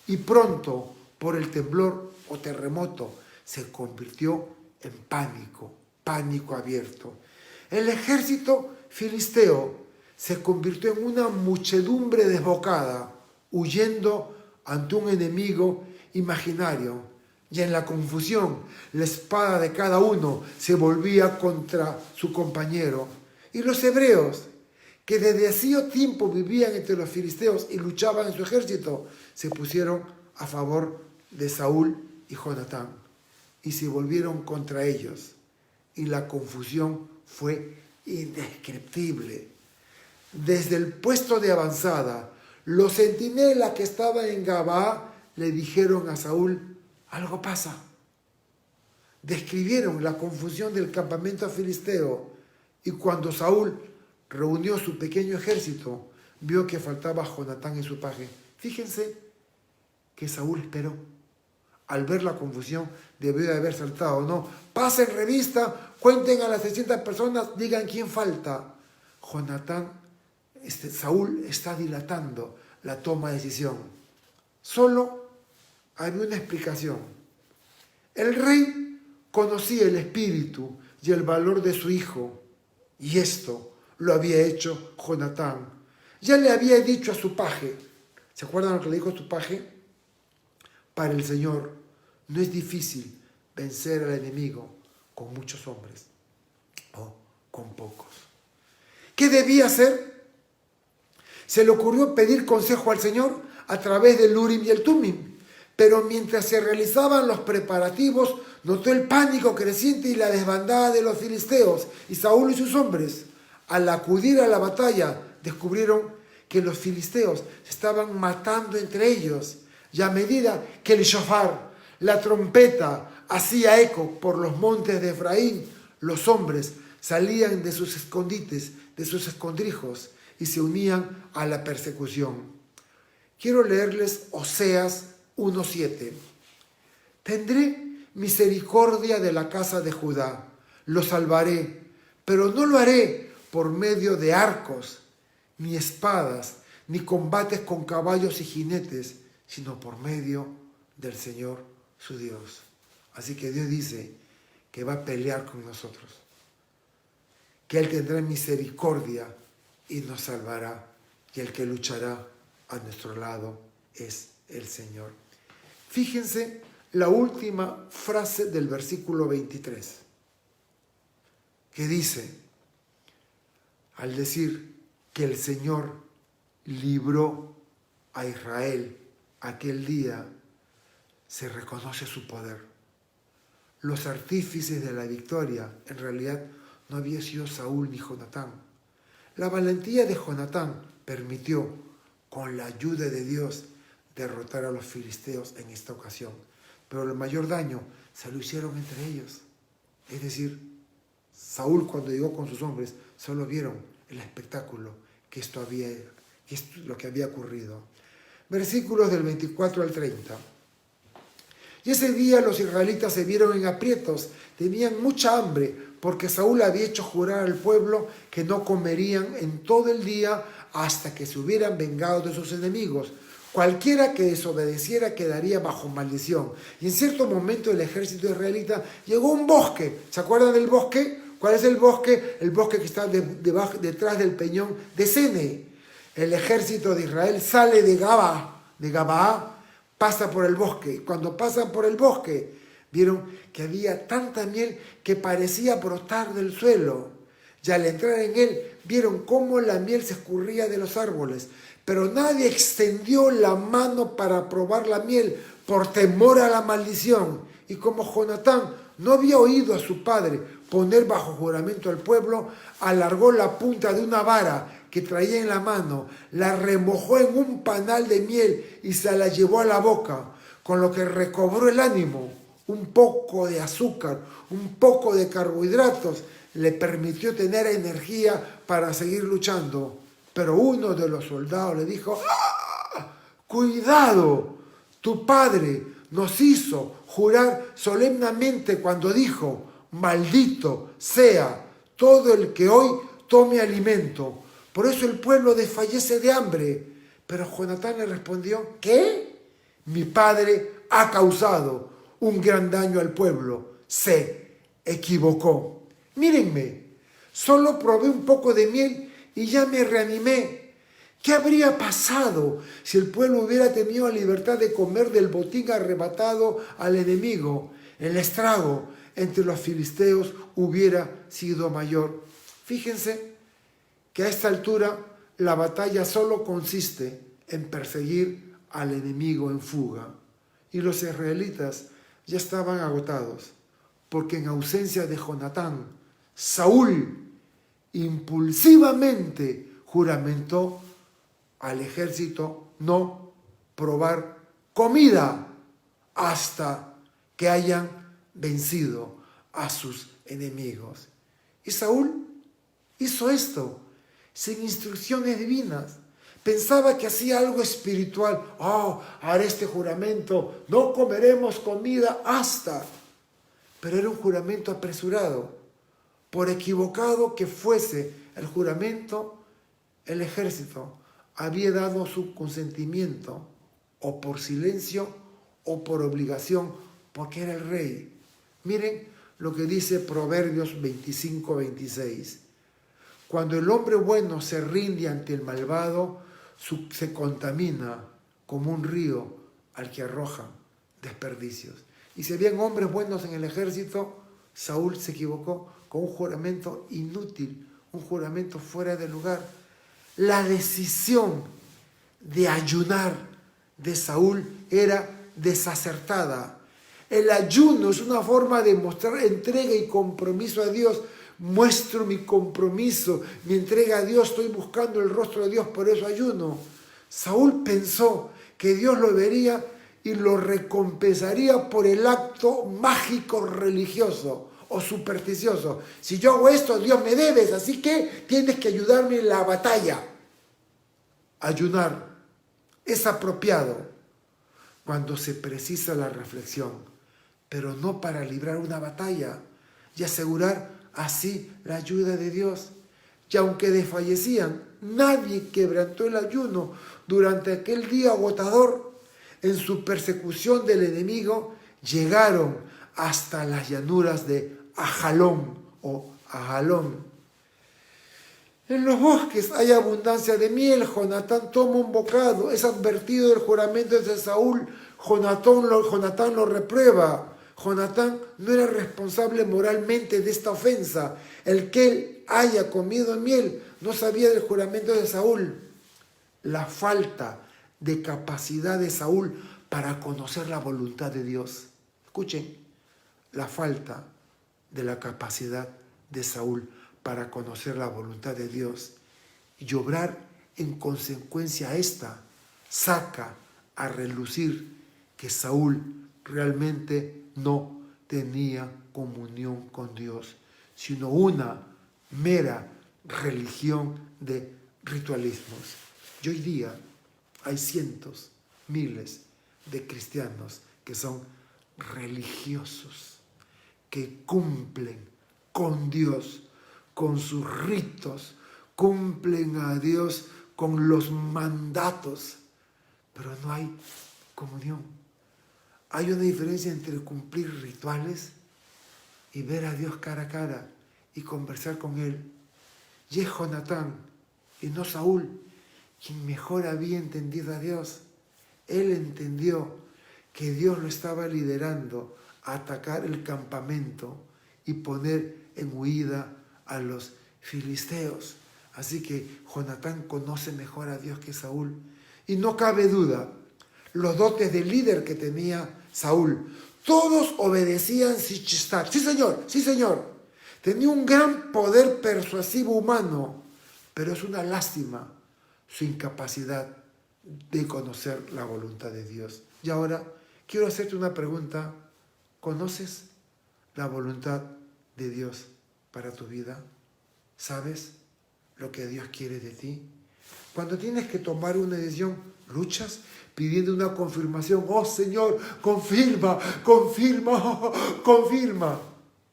Y pronto, por el temblor o terremoto, se convirtió en pánico abierto. El ejército filisteo se convirtió en una muchedumbre desbocada, huyendo ante un enemigo imaginario. Y en la confusión, la espada de cada uno se volvía contra su compañero. Y los hebreos, que desde hacía tiempo vivían entre los filisteos y luchaban en su ejército, se pusieron a favor de Saúl y Jonatán y se volvieron contra ellos. Y la confusión fue indescriptible. Desde el puesto de avanzada, los centinelas que estaban en Gabaa le dijeron a Saúl, algo pasa. Describieron la confusión del campamento filisteo y cuando Saúl reunió su pequeño ejército, vio que faltaba Jonatán y su paje. Fíjense que Saúl esperó. Al ver la confusión, debió de haber saltado, ¿no? Pasen revista, cuenten a las 600 personas, digan quién falta. Saúl está dilatando la toma de decisión. Solo había una explicación. El rey conocía el espíritu y el valor de su hijo, y esto lo había hecho Jonatán. Ya le había dicho a su paje, ¿se acuerdan lo que le dijo a su paje? Para el Señor no es difícil vencer al enemigo con muchos hombres o con pocos. ¿Qué debía hacer? Se le ocurrió pedir consejo al Señor a través del Urim y el Tumim. Pero mientras se realizaban los preparativos, notó el pánico creciente y la desbandada de los filisteos y Saúl y sus hombres. Al acudir a la batalla, descubrieron que los filisteos se estaban matando entre ellos. Y a medida que el shofar, la trompeta, hacía eco por los montes de Efraín, los hombres salían de sus escondites, de sus escondrijos y se unían a la persecución. Quiero leerles Oseas 1:7. Tendré misericordia de la casa de Judá, lo salvaré, pero no lo haré por medio de arcos, ni espadas, ni combates con caballos y jinetes, sino por medio del Señor su Dios. Así que Dios dice que va a pelear con nosotros, que Él tendrá misericordia y nos salvará, y el que luchará a nuestro lado es el Señor. Fíjense la última frase del versículo 23, que dice, al decir que el Señor libró a Israel aquel día, se reconoce su poder. Los artífices de la victoria en realidad no había sido Saúl ni Jonatán. La valentía de Jonatán permitió, con la ayuda de Dios, derrotar a los filisteos en esta ocasión. Pero el mayor daño se lo hicieron entre ellos. Es decir, Saúl cuando llegó con sus hombres solo vieron el espectáculo que esto es lo que había ocurrido. Versículos del 24 al 30. Y ese día los israelitas se vieron en aprietos, tenían mucha hambre, porque Saúl había hecho jurar al pueblo que no comerían en todo el día hasta que se hubieran vengado de sus enemigos. Cualquiera que desobedeciera quedaría bajo maldición. Y en cierto momento el ejército israelita llegó a un bosque. ¿Se acuerdan del bosque? ¿Cuál es el bosque? El bosque que está detrás del peñón de Sene. El ejército de Israel sale de Gabaa, pasa por el bosque. Cuando pasan por el bosque, vieron que había tanta miel que parecía brotar del suelo. Y al entrar en él, vieron cómo la miel se escurría de los árboles. Pero nadie extendió la mano para probar la miel por temor a la maldición. Y como Jonatán no había oído a su padre poner bajo juramento al pueblo, alargó la punta de una vara que traía en la mano, la remojó en un panal de miel y se la llevó a la boca, con lo que recobró el ánimo. Un poco de azúcar, un poco de carbohidratos le permitió tener energía para seguir luchando. Pero uno de los soldados le dijo: ¡Ah! ¡Cuidado! Tu padre nos hizo jurar solemnemente cuando dijo: maldito sea todo el que hoy tome alimento. Por eso el pueblo desfallece de hambre. Pero Jonatán le respondió: ¿qué? Mi padre ha causado un gran daño al pueblo. Se equivocó. Mírenme, solo probé un poco de miel y ya me reanimé. ¿Qué habría pasado si el pueblo hubiera tenido la libertad de comer del botín arrebatado al enemigo? El estrago entre los filisteos hubiera sido mayor. Fíjense que a esta altura la batalla solo consiste en perseguir al enemigo en fuga. Y los israelitas ya estaban agotados, porque en ausencia de Jonatán, Saúl impulsivamente juramentó al ejército no probar comida hasta que hayan vencido a sus enemigos. Y Saúl hizo esto sin instrucciones divinas. Pensaba que hacía algo espiritual. Haré este juramento, no comeremos comida hasta. Pero era un juramento apresurado. Por equivocado que fuese el juramento, el ejército había dado su consentimiento, o por silencio o por obligación, porque era el rey. Miren lo que dice Proverbios 25-26. Cuando el hombre bueno se rinde ante el malvado, se contamina como un río al que arrojan desperdicios. Y si habían hombres buenos en el ejército, Saúl se equivocó con un juramento inútil, un juramento fuera de lugar. La decisión de ayunar de Saúl era desacertada. El ayuno es una forma de mostrar entrega y compromiso a Dios. Muestro mi compromiso, mi entrega a Dios, estoy buscando el rostro de Dios, por eso ayuno. Saúl pensó que Dios lo vería y lo recompensaría por el acto mágico religioso o supersticioso. Si yo hago esto, Dios me debes, así que tienes que ayudarme en la batalla. Ayunar es apropiado cuando se precisa la reflexión, pero no para librar una batalla y asegurar así la ayuda de Dios. Y aunque desfallecían, nadie quebrantó el ayuno durante aquel día agotador. En su persecución del enemigo llegaron hasta las llanuras de Ajalón o Ajalón. En los bosques hay abundancia de miel. Jonatán toma un bocado, es advertido del juramento de Saúl. Jonatán lo reprueba. Jonatán no era responsable moralmente de esta ofensa. El que él haya comido miel no sabía del juramento de Saúl. La falta de capacidad de Saúl para conocer la voluntad de Dios. Escuchen, la falta de la capacidad de Saúl para conocer la voluntad de Dios y obrar en consecuencia a esta, saca a relucir que Saúl realmente no tenía comunión con Dios, sino una mera religión de ritualismos. Y hoy día hay cientos, miles de cristianos que son religiosos, que cumplen con Dios, con sus ritos, cumplen a Dios con los mandatos, pero no hay comunión. Hay una diferencia entre cumplir rituales y ver a Dios cara a cara y conversar con Él. Y es Jonatán y no Saúl quien mejor había entendido a Dios. Él entendió que Dios lo estaba liderando a atacar el campamento y poner en huida a los filisteos. Así que Jonatán conoce mejor a Dios que Saúl. Y no cabe duda, los dotes de líder que tenía Saúl, todos obedecían sin chistar. Sí, señor, sí, señor. Tenía un gran poder persuasivo humano, pero es una lástima su incapacidad de conocer la voluntad de Dios. Y ahora quiero hacerte una pregunta. ¿Conoces la voluntad de Dios para tu vida? ¿Sabes lo que Dios quiere de ti? Cuando tienes que tomar una decisión, luchas pidiendo una confirmación. Oh Señor, confirma, confirma, confirma.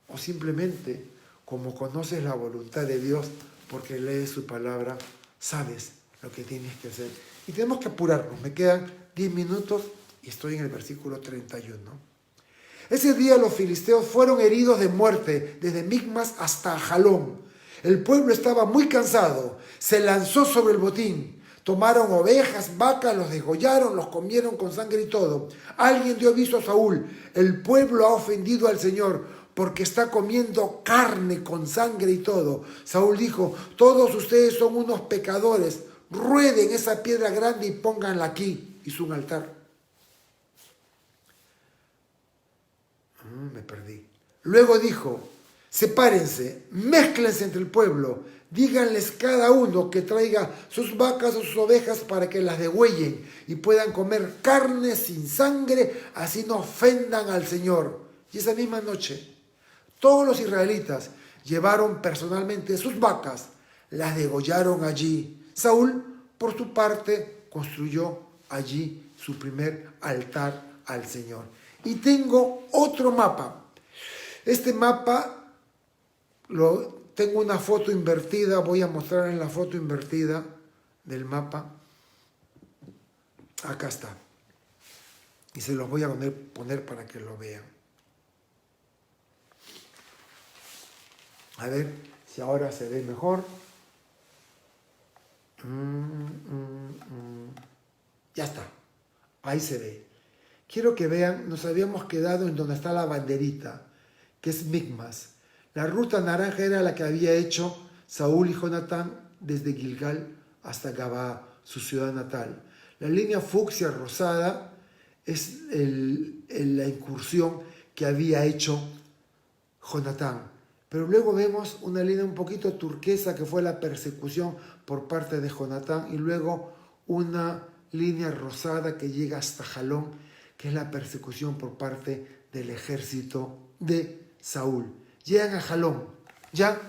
O simplemente, como conoces la voluntad de Dios, porque lees su palabra, sabes lo que tienes que hacer. Y tenemos que apurarnos. Me quedan 10 minutos y estoy en el versículo 31. Ese día los filisteos fueron heridos de muerte desde Micmas hasta Jalón. El pueblo estaba muy cansado, se lanzó sobre el botín. Tomaron ovejas, vacas, los degollaron, los comieron con sangre y todo. Alguien dio aviso a Saúl: el pueblo ha ofendido al Señor porque está comiendo carne con sangre y todo. Saúl dijo: todos ustedes son unos pecadores, rueden esa piedra grande y pónganla aquí. Hizo un altar. Me perdí. Luego dijo: sepárense, mézclense entre el pueblo, díganles cada uno que traiga sus vacas o sus ovejas para que las degüellen y puedan comer carne sin sangre, así no ofendan al Señor. Y esa misma noche, todos los israelitas llevaron personalmente sus vacas, las degollaron allí. Saúl, por su parte, construyó allí su primer altar al Señor. Y tengo otro mapa. Este mapa tengo una foto invertida, voy a mostrar en la foto invertida del mapa. Acá está. Y se los voy a poner para que lo vean. A ver si ahora se ve mejor. Ya está. Ahí se ve. Quiero que vean, nos habíamos quedado en donde está la banderita, que es Micmas. La ruta naranja era la que había hecho Saúl y Jonatán desde Gilgal hasta Gabaa, su ciudad natal. La línea fucsia rosada es la incursión que había hecho Jonatán. Pero luego vemos una línea un poquito turquesa que fue la persecución por parte de Jonatán, y luego una línea rosada que llega hasta Jalón, que es la persecución por parte del ejército de Saúl. Llegan a Jalón, ya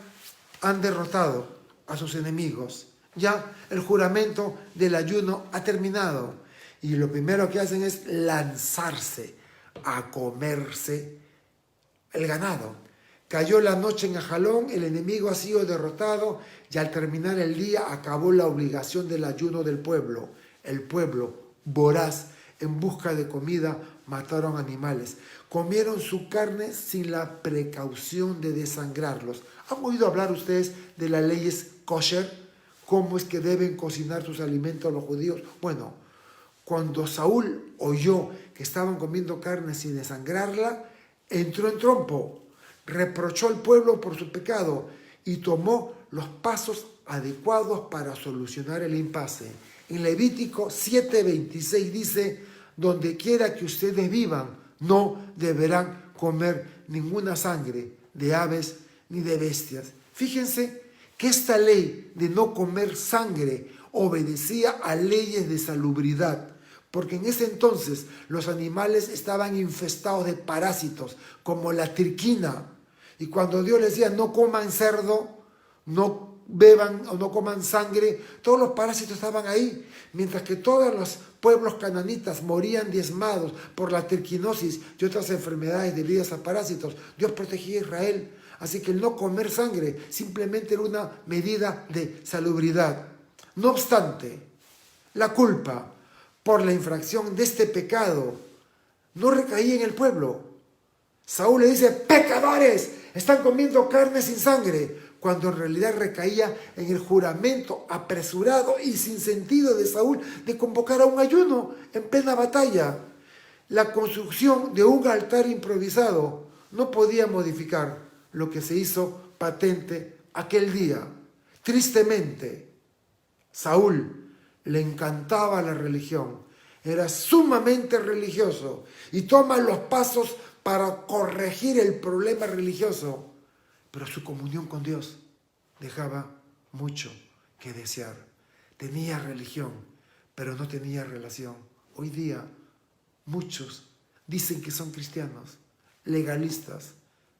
han derrotado a sus enemigos, ya el juramento del ayuno ha terminado, y lo primero que hacen es lanzarse a comerse el ganado. Cayó la noche en Ajalón, el enemigo ha sido derrotado, y al terminar el día acabó la obligación del ayuno del pueblo. El pueblo, voraz, en busca de comida, mataron animales. Comieron su carne sin la precaución de desangrarlos. ¿Han oído hablar ustedes de las leyes kosher? ¿Cómo es que deben cocinar sus alimentos los judíos? Bueno, cuando Saúl oyó que estaban comiendo carne sin desangrarla, entró en trompo, reprochó al pueblo por su pecado y tomó los pasos adecuados para solucionar el impasse. En Levítico 7:26 dice: donde quiera que ustedes vivan, no deberán comer ninguna sangre de aves ni de bestias. Fíjense que esta ley de no comer sangre obedecía a leyes de salubridad, porque en ese entonces los animales estaban infestados de parásitos, como la triquina. Y cuando Dios les decía, no coman cerdo, no beban o no coman sangre, todos los parásitos estaban ahí, mientras que todos los pueblos cananitas morían diezmados por la triquinosis y otras enfermedades debidas a parásitos. Dios protegía a Israel, así que el no comer sangre simplemente era una medida de salubridad. No obstante, la culpa por la infracción de este pecado no recaía en el pueblo. Saúl le dice, pecadores, están comiendo carne sin sangre, cuando en realidad recaía en el juramento apresurado y sin sentido de Saúl de convocar a un ayuno en plena batalla. La construcción de un altar improvisado no podía modificar lo que se hizo patente aquel día. Tristemente, Saúl le encantaba la religión, era sumamente religioso y toma los pasos para corregir el problema religioso, pero su comunión con Dios dejaba mucho que desear. Tenía religión, pero no tenía relación. Hoy día muchos dicen que son cristianos, legalistas,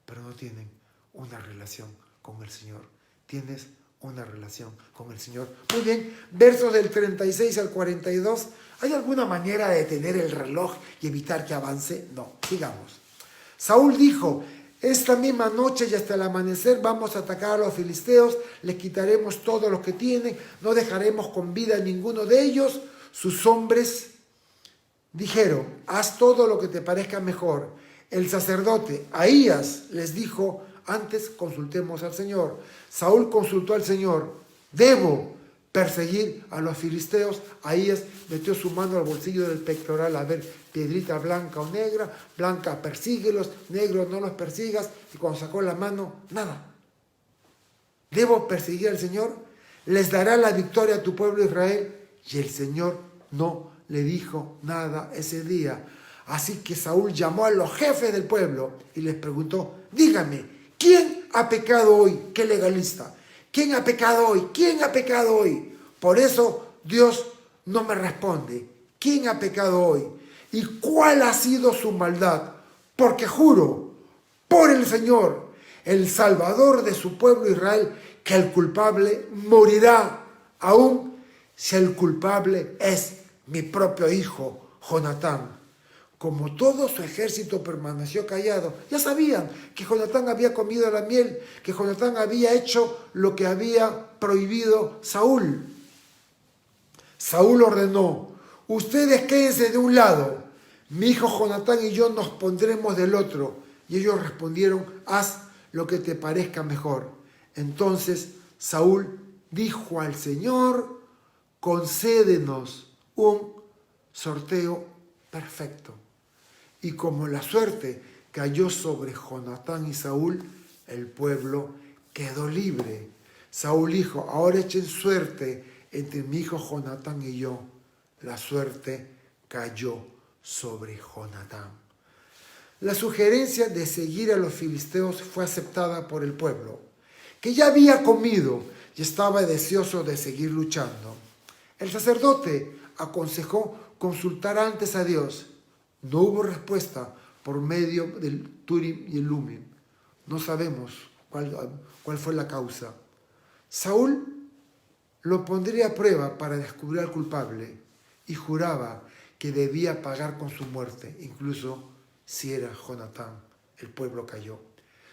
pero no tienen una relación con el Señor. ¿Tienes una relación con el Señor? Muy bien, versos del 36 al 42. ¿Hay alguna manera de detener el reloj y evitar que avance? No, sigamos. Saúl dijo, esta misma noche y hasta el amanecer vamos a atacar a los filisteos, les quitaremos todo lo que tienen, no dejaremos con vida a ninguno de ellos. Sus hombres dijeron, haz todo lo que te parezca mejor. El sacerdote Ahías les dijo, antes consultemos al Señor. Saúl consultó al Señor, ¿debo perseguir a los filisteos? Ahías metió su mano al bolsillo del pectoral a ver piedrita blanca o negra. Blanca, persíguelos; negro, no los persigas. Y cuando sacó la mano, nada. ¿Debo perseguir al Señor? ¿Les dará la victoria a tu pueblo Israel? Y el Señor no le dijo nada ese día. Así que Saúl llamó a los jefes del pueblo y les preguntó, díganme, ¿quién ha pecado hoy? ¡Qué legalista! ¿Quién ha pecado hoy? ¿Quién ha pecado hoy? Por eso Dios no me responde. ¿Quién ha pecado hoy? ¿Y cuál ha sido su maldad? Porque juro por el Señor, el Salvador de su pueblo Israel, que el culpable morirá, aun si el culpable es mi propio hijo, Jonatán. Como todo su ejército permaneció callado, ya sabían que Jonatán había comido la miel, que Jonatán había hecho lo que había prohibido Saúl. Saúl ordenó, ustedes quédense de un lado, mi hijo Jonatán y yo nos pondremos del otro. Y ellos respondieron, haz lo que te parezca mejor. Entonces Saúl dijo al Señor, concédenos un sorteo perfecto. Y como la suerte cayó sobre Jonatán y Saúl, el pueblo quedó libre. Saúl dijo, ahora echen suerte entre mi hijo Jonatán y yo. La suerte cayó sobre Jonatán. La sugerencia de seguir a los filisteos fue aceptada por el pueblo, que ya había comido y estaba deseoso de seguir luchando. El sacerdote aconsejó consultar antes a Dios. No hubo respuesta por medio del Turim y el Lumim. No sabemos cuál fue la causa. Saúl lo pondría a prueba para descubrir al culpable y juraba que debía pagar con su muerte, incluso si era Jonatán. El pueblo cayó.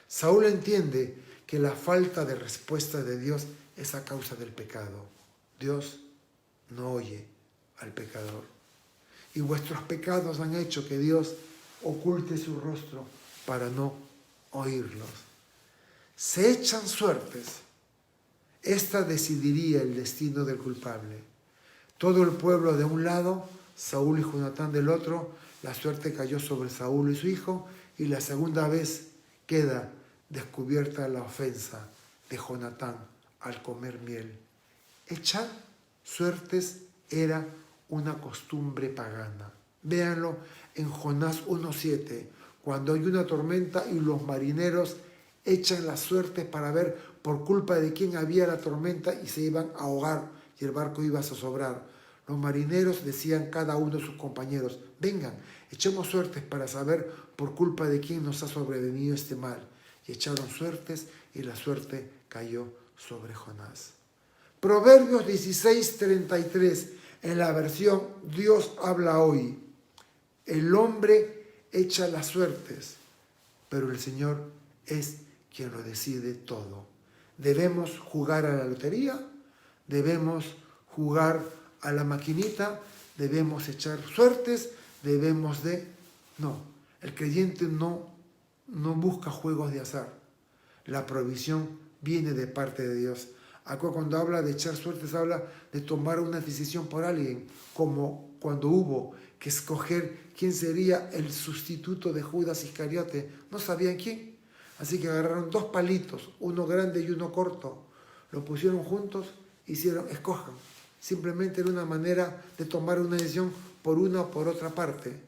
Saúl entiende que la falta de respuesta de Dios es a causa del pecado. Dios no oye al pecador. Y vuestros pecados han hecho que Dios oculte su rostro para no oírlos. Se echan suertes. Esta decidiría el destino del culpable. Todo el pueblo de un lado, Saúl y Jonatán del otro. La suerte cayó sobre Saúl y su hijo, y la segunda vez queda descubierta la ofensa de Jonatán al comer miel. Echar suertes era una costumbre pagana. Véanlo en Jonás 1:7, cuando hay una tormenta y los marineros echan las suertes para ver por culpa de quién había la tormenta y se iban a ahogar y el barco iba a zozobrar. Los marineros decían cada uno de sus compañeros: vengan, echemos suertes para saber por culpa de quién nos ha sobrevenido este mal. Y echaron suertes y la suerte cayó sobre Jonás. Proverbios 16:33, en la versión Dios habla hoy. El hombre echa las suertes, pero el Señor es quien lo decide todo. ¿Debemos jugar a la lotería? ¿Debemos jugar a la maquinita? ¿Debemos echar suertes? ¿Debemos de...? No, el creyente no busca juegos de azar. La provisión viene de parte de Dios. Acá cuando habla de echar suertes, habla de tomar una decisión por alguien, como cuando hubo que escoger quién sería el sustituto de Judas Iscariote. No sabían quién. Así que agarraron dos palitos, uno grande y uno corto, lo pusieron juntos, hicieron, escojan. Simplemente era una manera de tomar una decisión por una o por otra parte.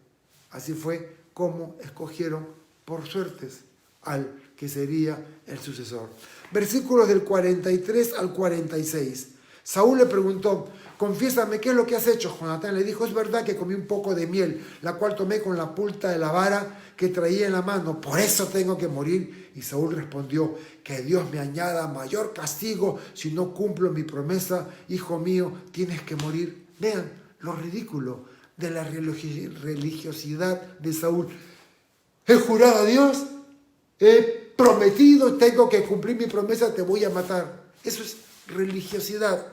Así fue como escogieron por suertes al que sería el sucesor. Versículos del 43 al 46. Saúl le preguntó: confiésame, ¿qué es lo que has hecho? Jonatán le dijo: es verdad que comí un poco de miel, la cual tomé con la punta de la vara que traía en la mano, por eso tengo que morir. Y Saúl respondió: que Dios me añada mayor castigo si no cumplo mi promesa. Hijo mío, tienes que morir. Vean lo ridículo de la religiosidad de Saúl. He jurado a Dios, he prometido, tengo que cumplir mi promesa, te voy a matar. Eso es religiosidad.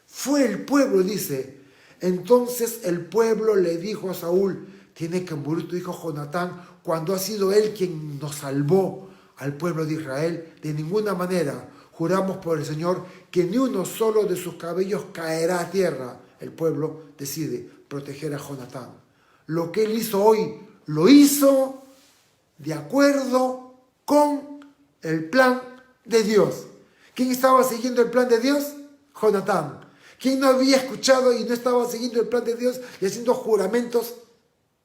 Fue el pueblo, dice. Entonces el pueblo le dijo a Saúl: tiene que morir tu hijo Jonatán, cuando ha sido él quien nos salvó al pueblo de Israel. De ninguna manera. Juramos por el Señor que ni uno solo de sus cabellos caerá a tierra. El pueblo decide proteger a Jonatán. Lo que él hizo hoy, lo hizo de acuerdo con el plan de Dios. ¿Quién estaba siguiendo el plan de Dios? Jonatán. ¿Quién no había escuchado y no estaba siguiendo el plan de Dios y haciendo juramentos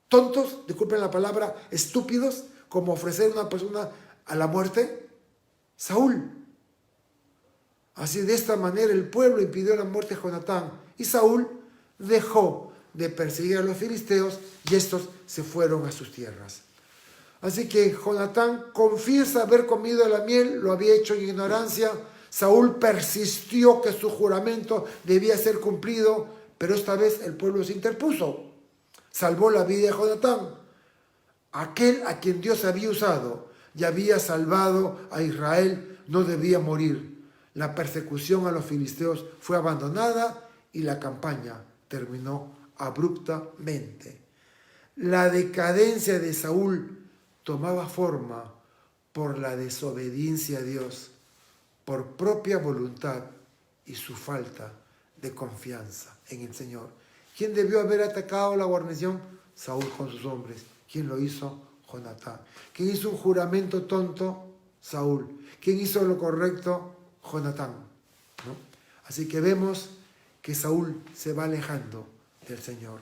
tontos, disculpen la palabra, estúpidos, como ofrecer a una persona a la muerte? Saúl. Así, de esta manera el pueblo impidió la muerte de Jonatán y Saúl dejó de perseguir a los filisteos y estos se fueron a sus tierras. Así que Jonatán confiesa haber comido la miel, lo había hecho en ignorancia. Saúl persistió que su juramento debía ser cumplido, pero esta vez el pueblo se interpuso. Salvó la vida de Jonatán, aquel a quien Dios había usado y había salvado a Israel, no debía morir. La persecución a los filisteos fue abandonada y la campaña terminó abruptamente. La decadencia de Saúl tomaba forma por la desobediencia a Dios, por propia voluntad y su falta de confianza en el Señor. ¿Quién debió haber atacado la guarnición? Saúl con sus hombres. ¿Quién lo hizo? Jonatán. ¿Quién hizo un juramento tonto? Saúl. ¿Quién hizo lo correcto? Jonatán. ¿No? Así que vemos que Saúl se va alejando del Señor.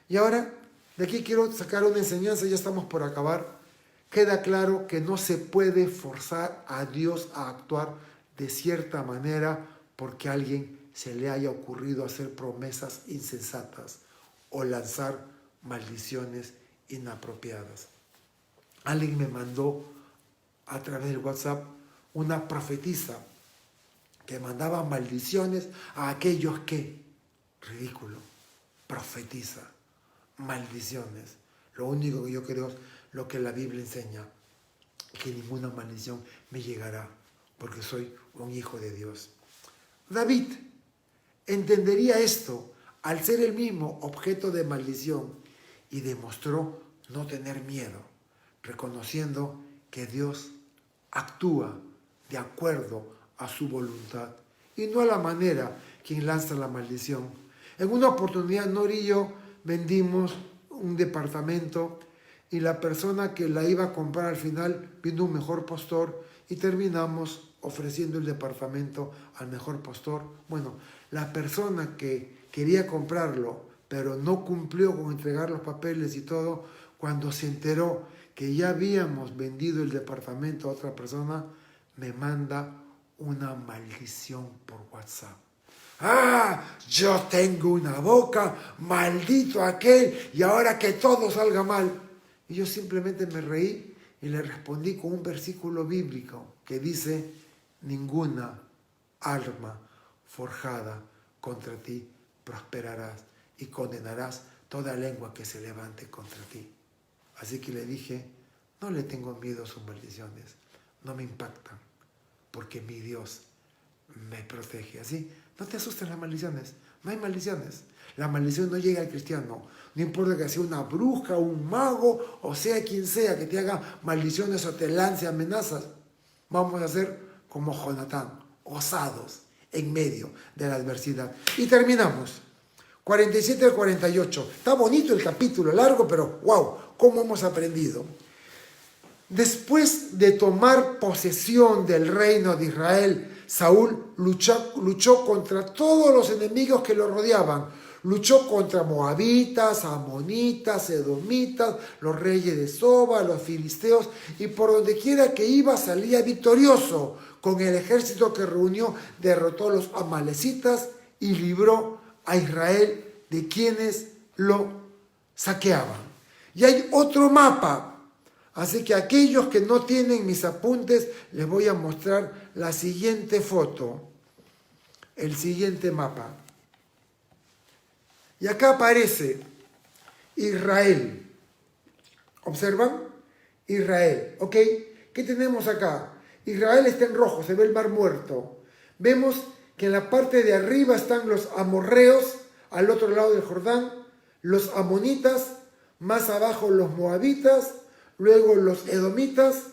Y ahora, de aquí quiero sacar una enseñanza, ya estamos por acabar. Queda claro que no se puede forzar a Dios a actuar de cierta manera porque a alguien se le haya ocurrido hacer promesas insensatas o lanzar maldiciones inapropiadas. Alguien me mandó a través del WhatsApp una profetisa que mandaba maldiciones a aquellos que, ridículo, profetiza, maldiciones. Lo único que yo creo es lo que la Biblia enseña, que ninguna maldición me llegará, porque soy un hijo de Dios. David entendería esto al ser el mismo objeto de maldición y demostró no tener miedo, reconociendo que Dios actúa de acuerdo a su voluntad y no a la manera quien lanza la maldición. En una oportunidad, Nori y yo vendimos un departamento y la persona que la iba a comprar al final vino un mejor postor y terminamos ofreciendo el departamento al mejor postor. Bueno, la persona que quería comprarlo, pero no cumplió con entregar los papeles y todo, cuando se enteró que ya habíamos vendido el departamento a otra persona, me manda una maldición por WhatsApp. yo tengo una boca, maldito aquel, y ahora que todo salga mal. Y yo simplemente me reí y le respondí con un versículo bíblico que dice, ninguna arma forjada contra ti prosperarás y condenarás toda lengua que se levante contra ti. Así que le dije, no le tengo miedo a sus maldiciones, no me impactan, porque mi Dios me protege. Así, no te asusten las maldiciones, no hay maldiciones. La maldición no llega al cristiano, no importa que sea una bruja, un mago, o sea quien sea que te haga maldiciones o te lance amenazas. Vamos a ser como Jonatán, osados en medio de la adversidad. Y terminamos. 47 al 48. Está bonito el capítulo, largo, pero wow, cómo hemos aprendido. Después de tomar posesión del reino de Israel, Saúl luchó contra todos los enemigos que lo rodeaban. Luchó contra moabitas, amonitas, edomitas, los reyes de Soba, los filisteos, y por donde quiera que iba salía victorioso. Con el ejército que reunió, derrotó a los amalecitas y libró a Israel de quienes lo saqueaban. Y hay otro mapa. Así que aquellos que no tienen mis apuntes, les voy a mostrar la siguiente foto, el siguiente mapa. Y acá aparece Israel. ¿Observan? Israel, ¿ok? ¿Qué tenemos acá? Israel está en rojo, se ve el mar muerto. Vemos que en la parte de arriba están los amorreos, al otro lado del Jordán, los amonitas, más abajo los moabitas, luego los edomitas,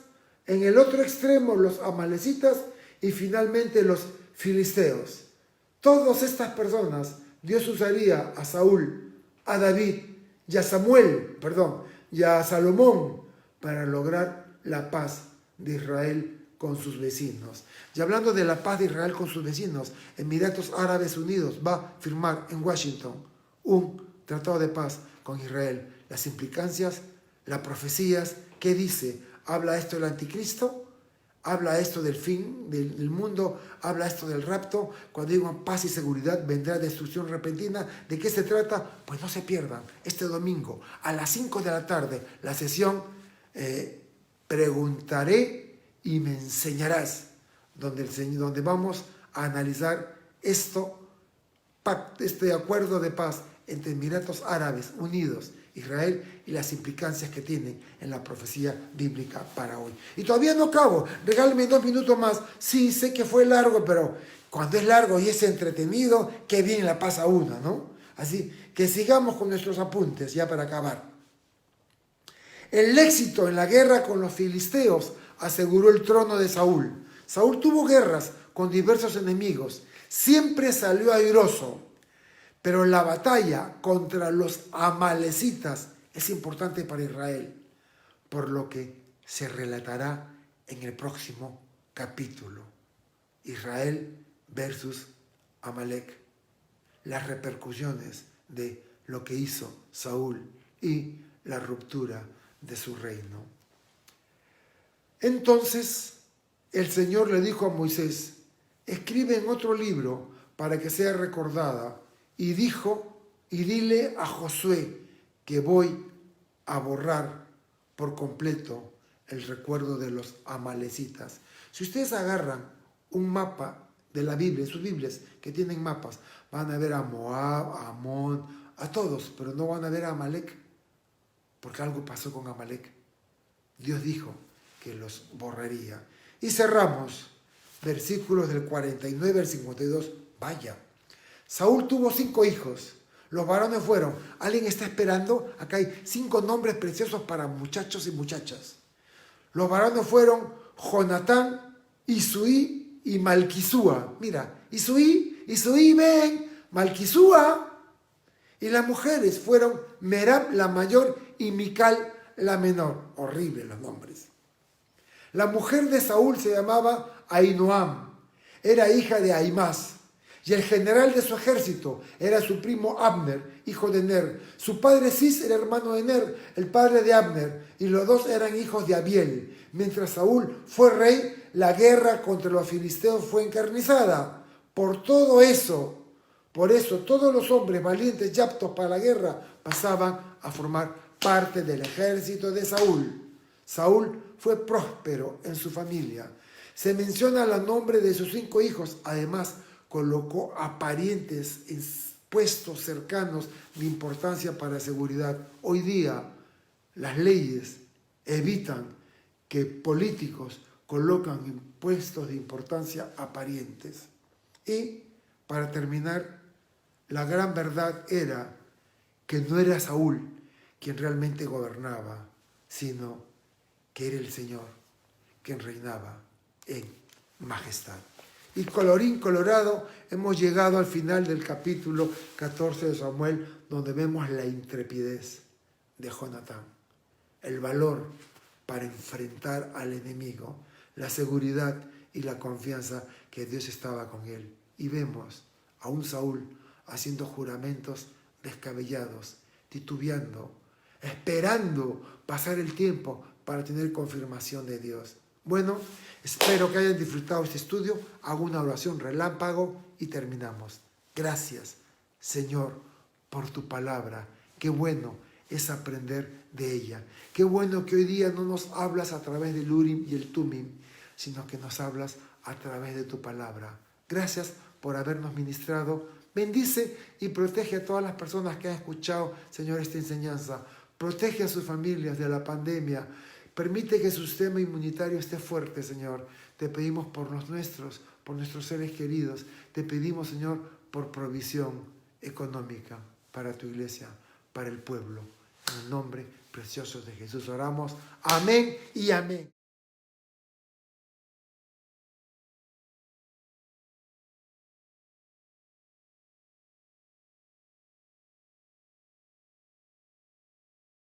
en el otro extremo los amalecitas y finalmente los filisteos. Todas estas personas Dios usaría a Saúl, a David y a y a Salomón para lograr la paz de Israel con sus vecinos. Y hablando de la paz de Israel con sus vecinos, Emiratos Árabes Unidos va a firmar en Washington un tratado de paz con Israel. Las implicancias, las profecías, ¿qué dice? ¿Habla esto del anticristo? ¿Habla esto del fin del mundo? ¿Habla esto del rapto? Cuando digo paz y seguridad, vendrá destrucción repentina. ¿De qué se trata? Pues no se pierdan. Este domingo, a las 5 de la tarde, la sesión Preguntaré y me enseñarás, donde vamos a analizar este acuerdo de paz entre Emiratos Árabes Unidos, Israel, y las implicancias que tienen en la profecía bíblica para hoy. Y todavía no acabo, regálame 2 minutos más. Sí, sé que fue largo, pero cuando es largo y es entretenido, qué bien la pasa una, ¿no? Así que sigamos con nuestros apuntes ya para acabar. El éxito en la guerra con los filisteos aseguró el trono de Saúl. Saúl tuvo guerras con diversos enemigos, siempre salió airoso. Pero la batalla contra los amalecitas es importante para Israel, por lo que se relatará en el próximo capítulo. Israel versus Amalek. Las repercusiones de lo que hizo Saúl y la ruptura de su reino. Entonces el Señor le dijo a Moisés, escribe en otro libro para que sea recordada. Y dile a Josué que voy a borrar por completo el recuerdo de los amalecitas. Si ustedes agarran un mapa de la Biblia, sus Biblias que tienen mapas, van a ver a Moab, a Amón, a todos, pero no van a ver a Amalek, porque algo pasó con Amalek. Dios dijo que los borraría. Y cerramos, versículos del 49 al 52, vaya. Saúl tuvo 5 hijos. Los varones fueron, ¿alguien está esperando? Acá hay 5 nombres preciosos para muchachos y muchachas. Los varones fueron Jonatán, Isuí y Malquisúa. Mira, Isuí, ven, Malquisúa. Y las mujeres fueron Merab la mayor y Mical la menor. Horribles los nombres. La mujer de Saúl se llamaba Ahinoam. Era hija de Ahimás. Y el general de su ejército era su primo Abner, hijo de Ner. Su padre Cis era hermano de Ner, el padre de Abner, y los dos eran hijos de Abiel. Mientras Saúl fue rey, la guerra contra los filisteos fue encarnizada. Por todo eso, Por eso todos los hombres valientes y aptos para la guerra pasaban a formar parte del ejército de Saúl. Saúl fue próspero en su familia. Se menciona el nombre de sus 5 hijos. Además, colocó a parientes en puestos cercanos de importancia para la seguridad. Hoy día, las leyes evitan que políticos colocan en puestos de importancia a parientes. Y, para terminar, la gran verdad era que no era Saúl quien realmente gobernaba, sino que era el Señor quien reinaba en majestad. Y colorín colorado, hemos llegado al final del capítulo 14 de Samuel, donde vemos la intrepidez de Jonatán, el valor para enfrentar al enemigo, la seguridad y la confianza que Dios estaba con él. Y vemos a un Saúl haciendo juramentos descabellados, titubeando, esperando pasar el tiempo para tener confirmación de Dios. Bueno, espero que hayan disfrutado este estudio. Hago una oración relámpago y terminamos. Gracias, Señor, por tu palabra. Qué bueno es aprender de ella. Qué bueno que hoy día no nos hablas a través del Urim y el Tumim, sino que nos hablas a través de tu palabra. Gracias por habernos ministrado. Bendice y protege a todas las personas que han escuchado, Señor, esta enseñanza. Protege a sus familias de la pandemia. Permite que su sistema inmunitario esté fuerte, Señor. Te pedimos por los nuestros, por nuestros seres queridos. Te pedimos, Señor, por provisión económica para tu iglesia, para el pueblo. En el nombre precioso de Jesús oramos. Amén y amén.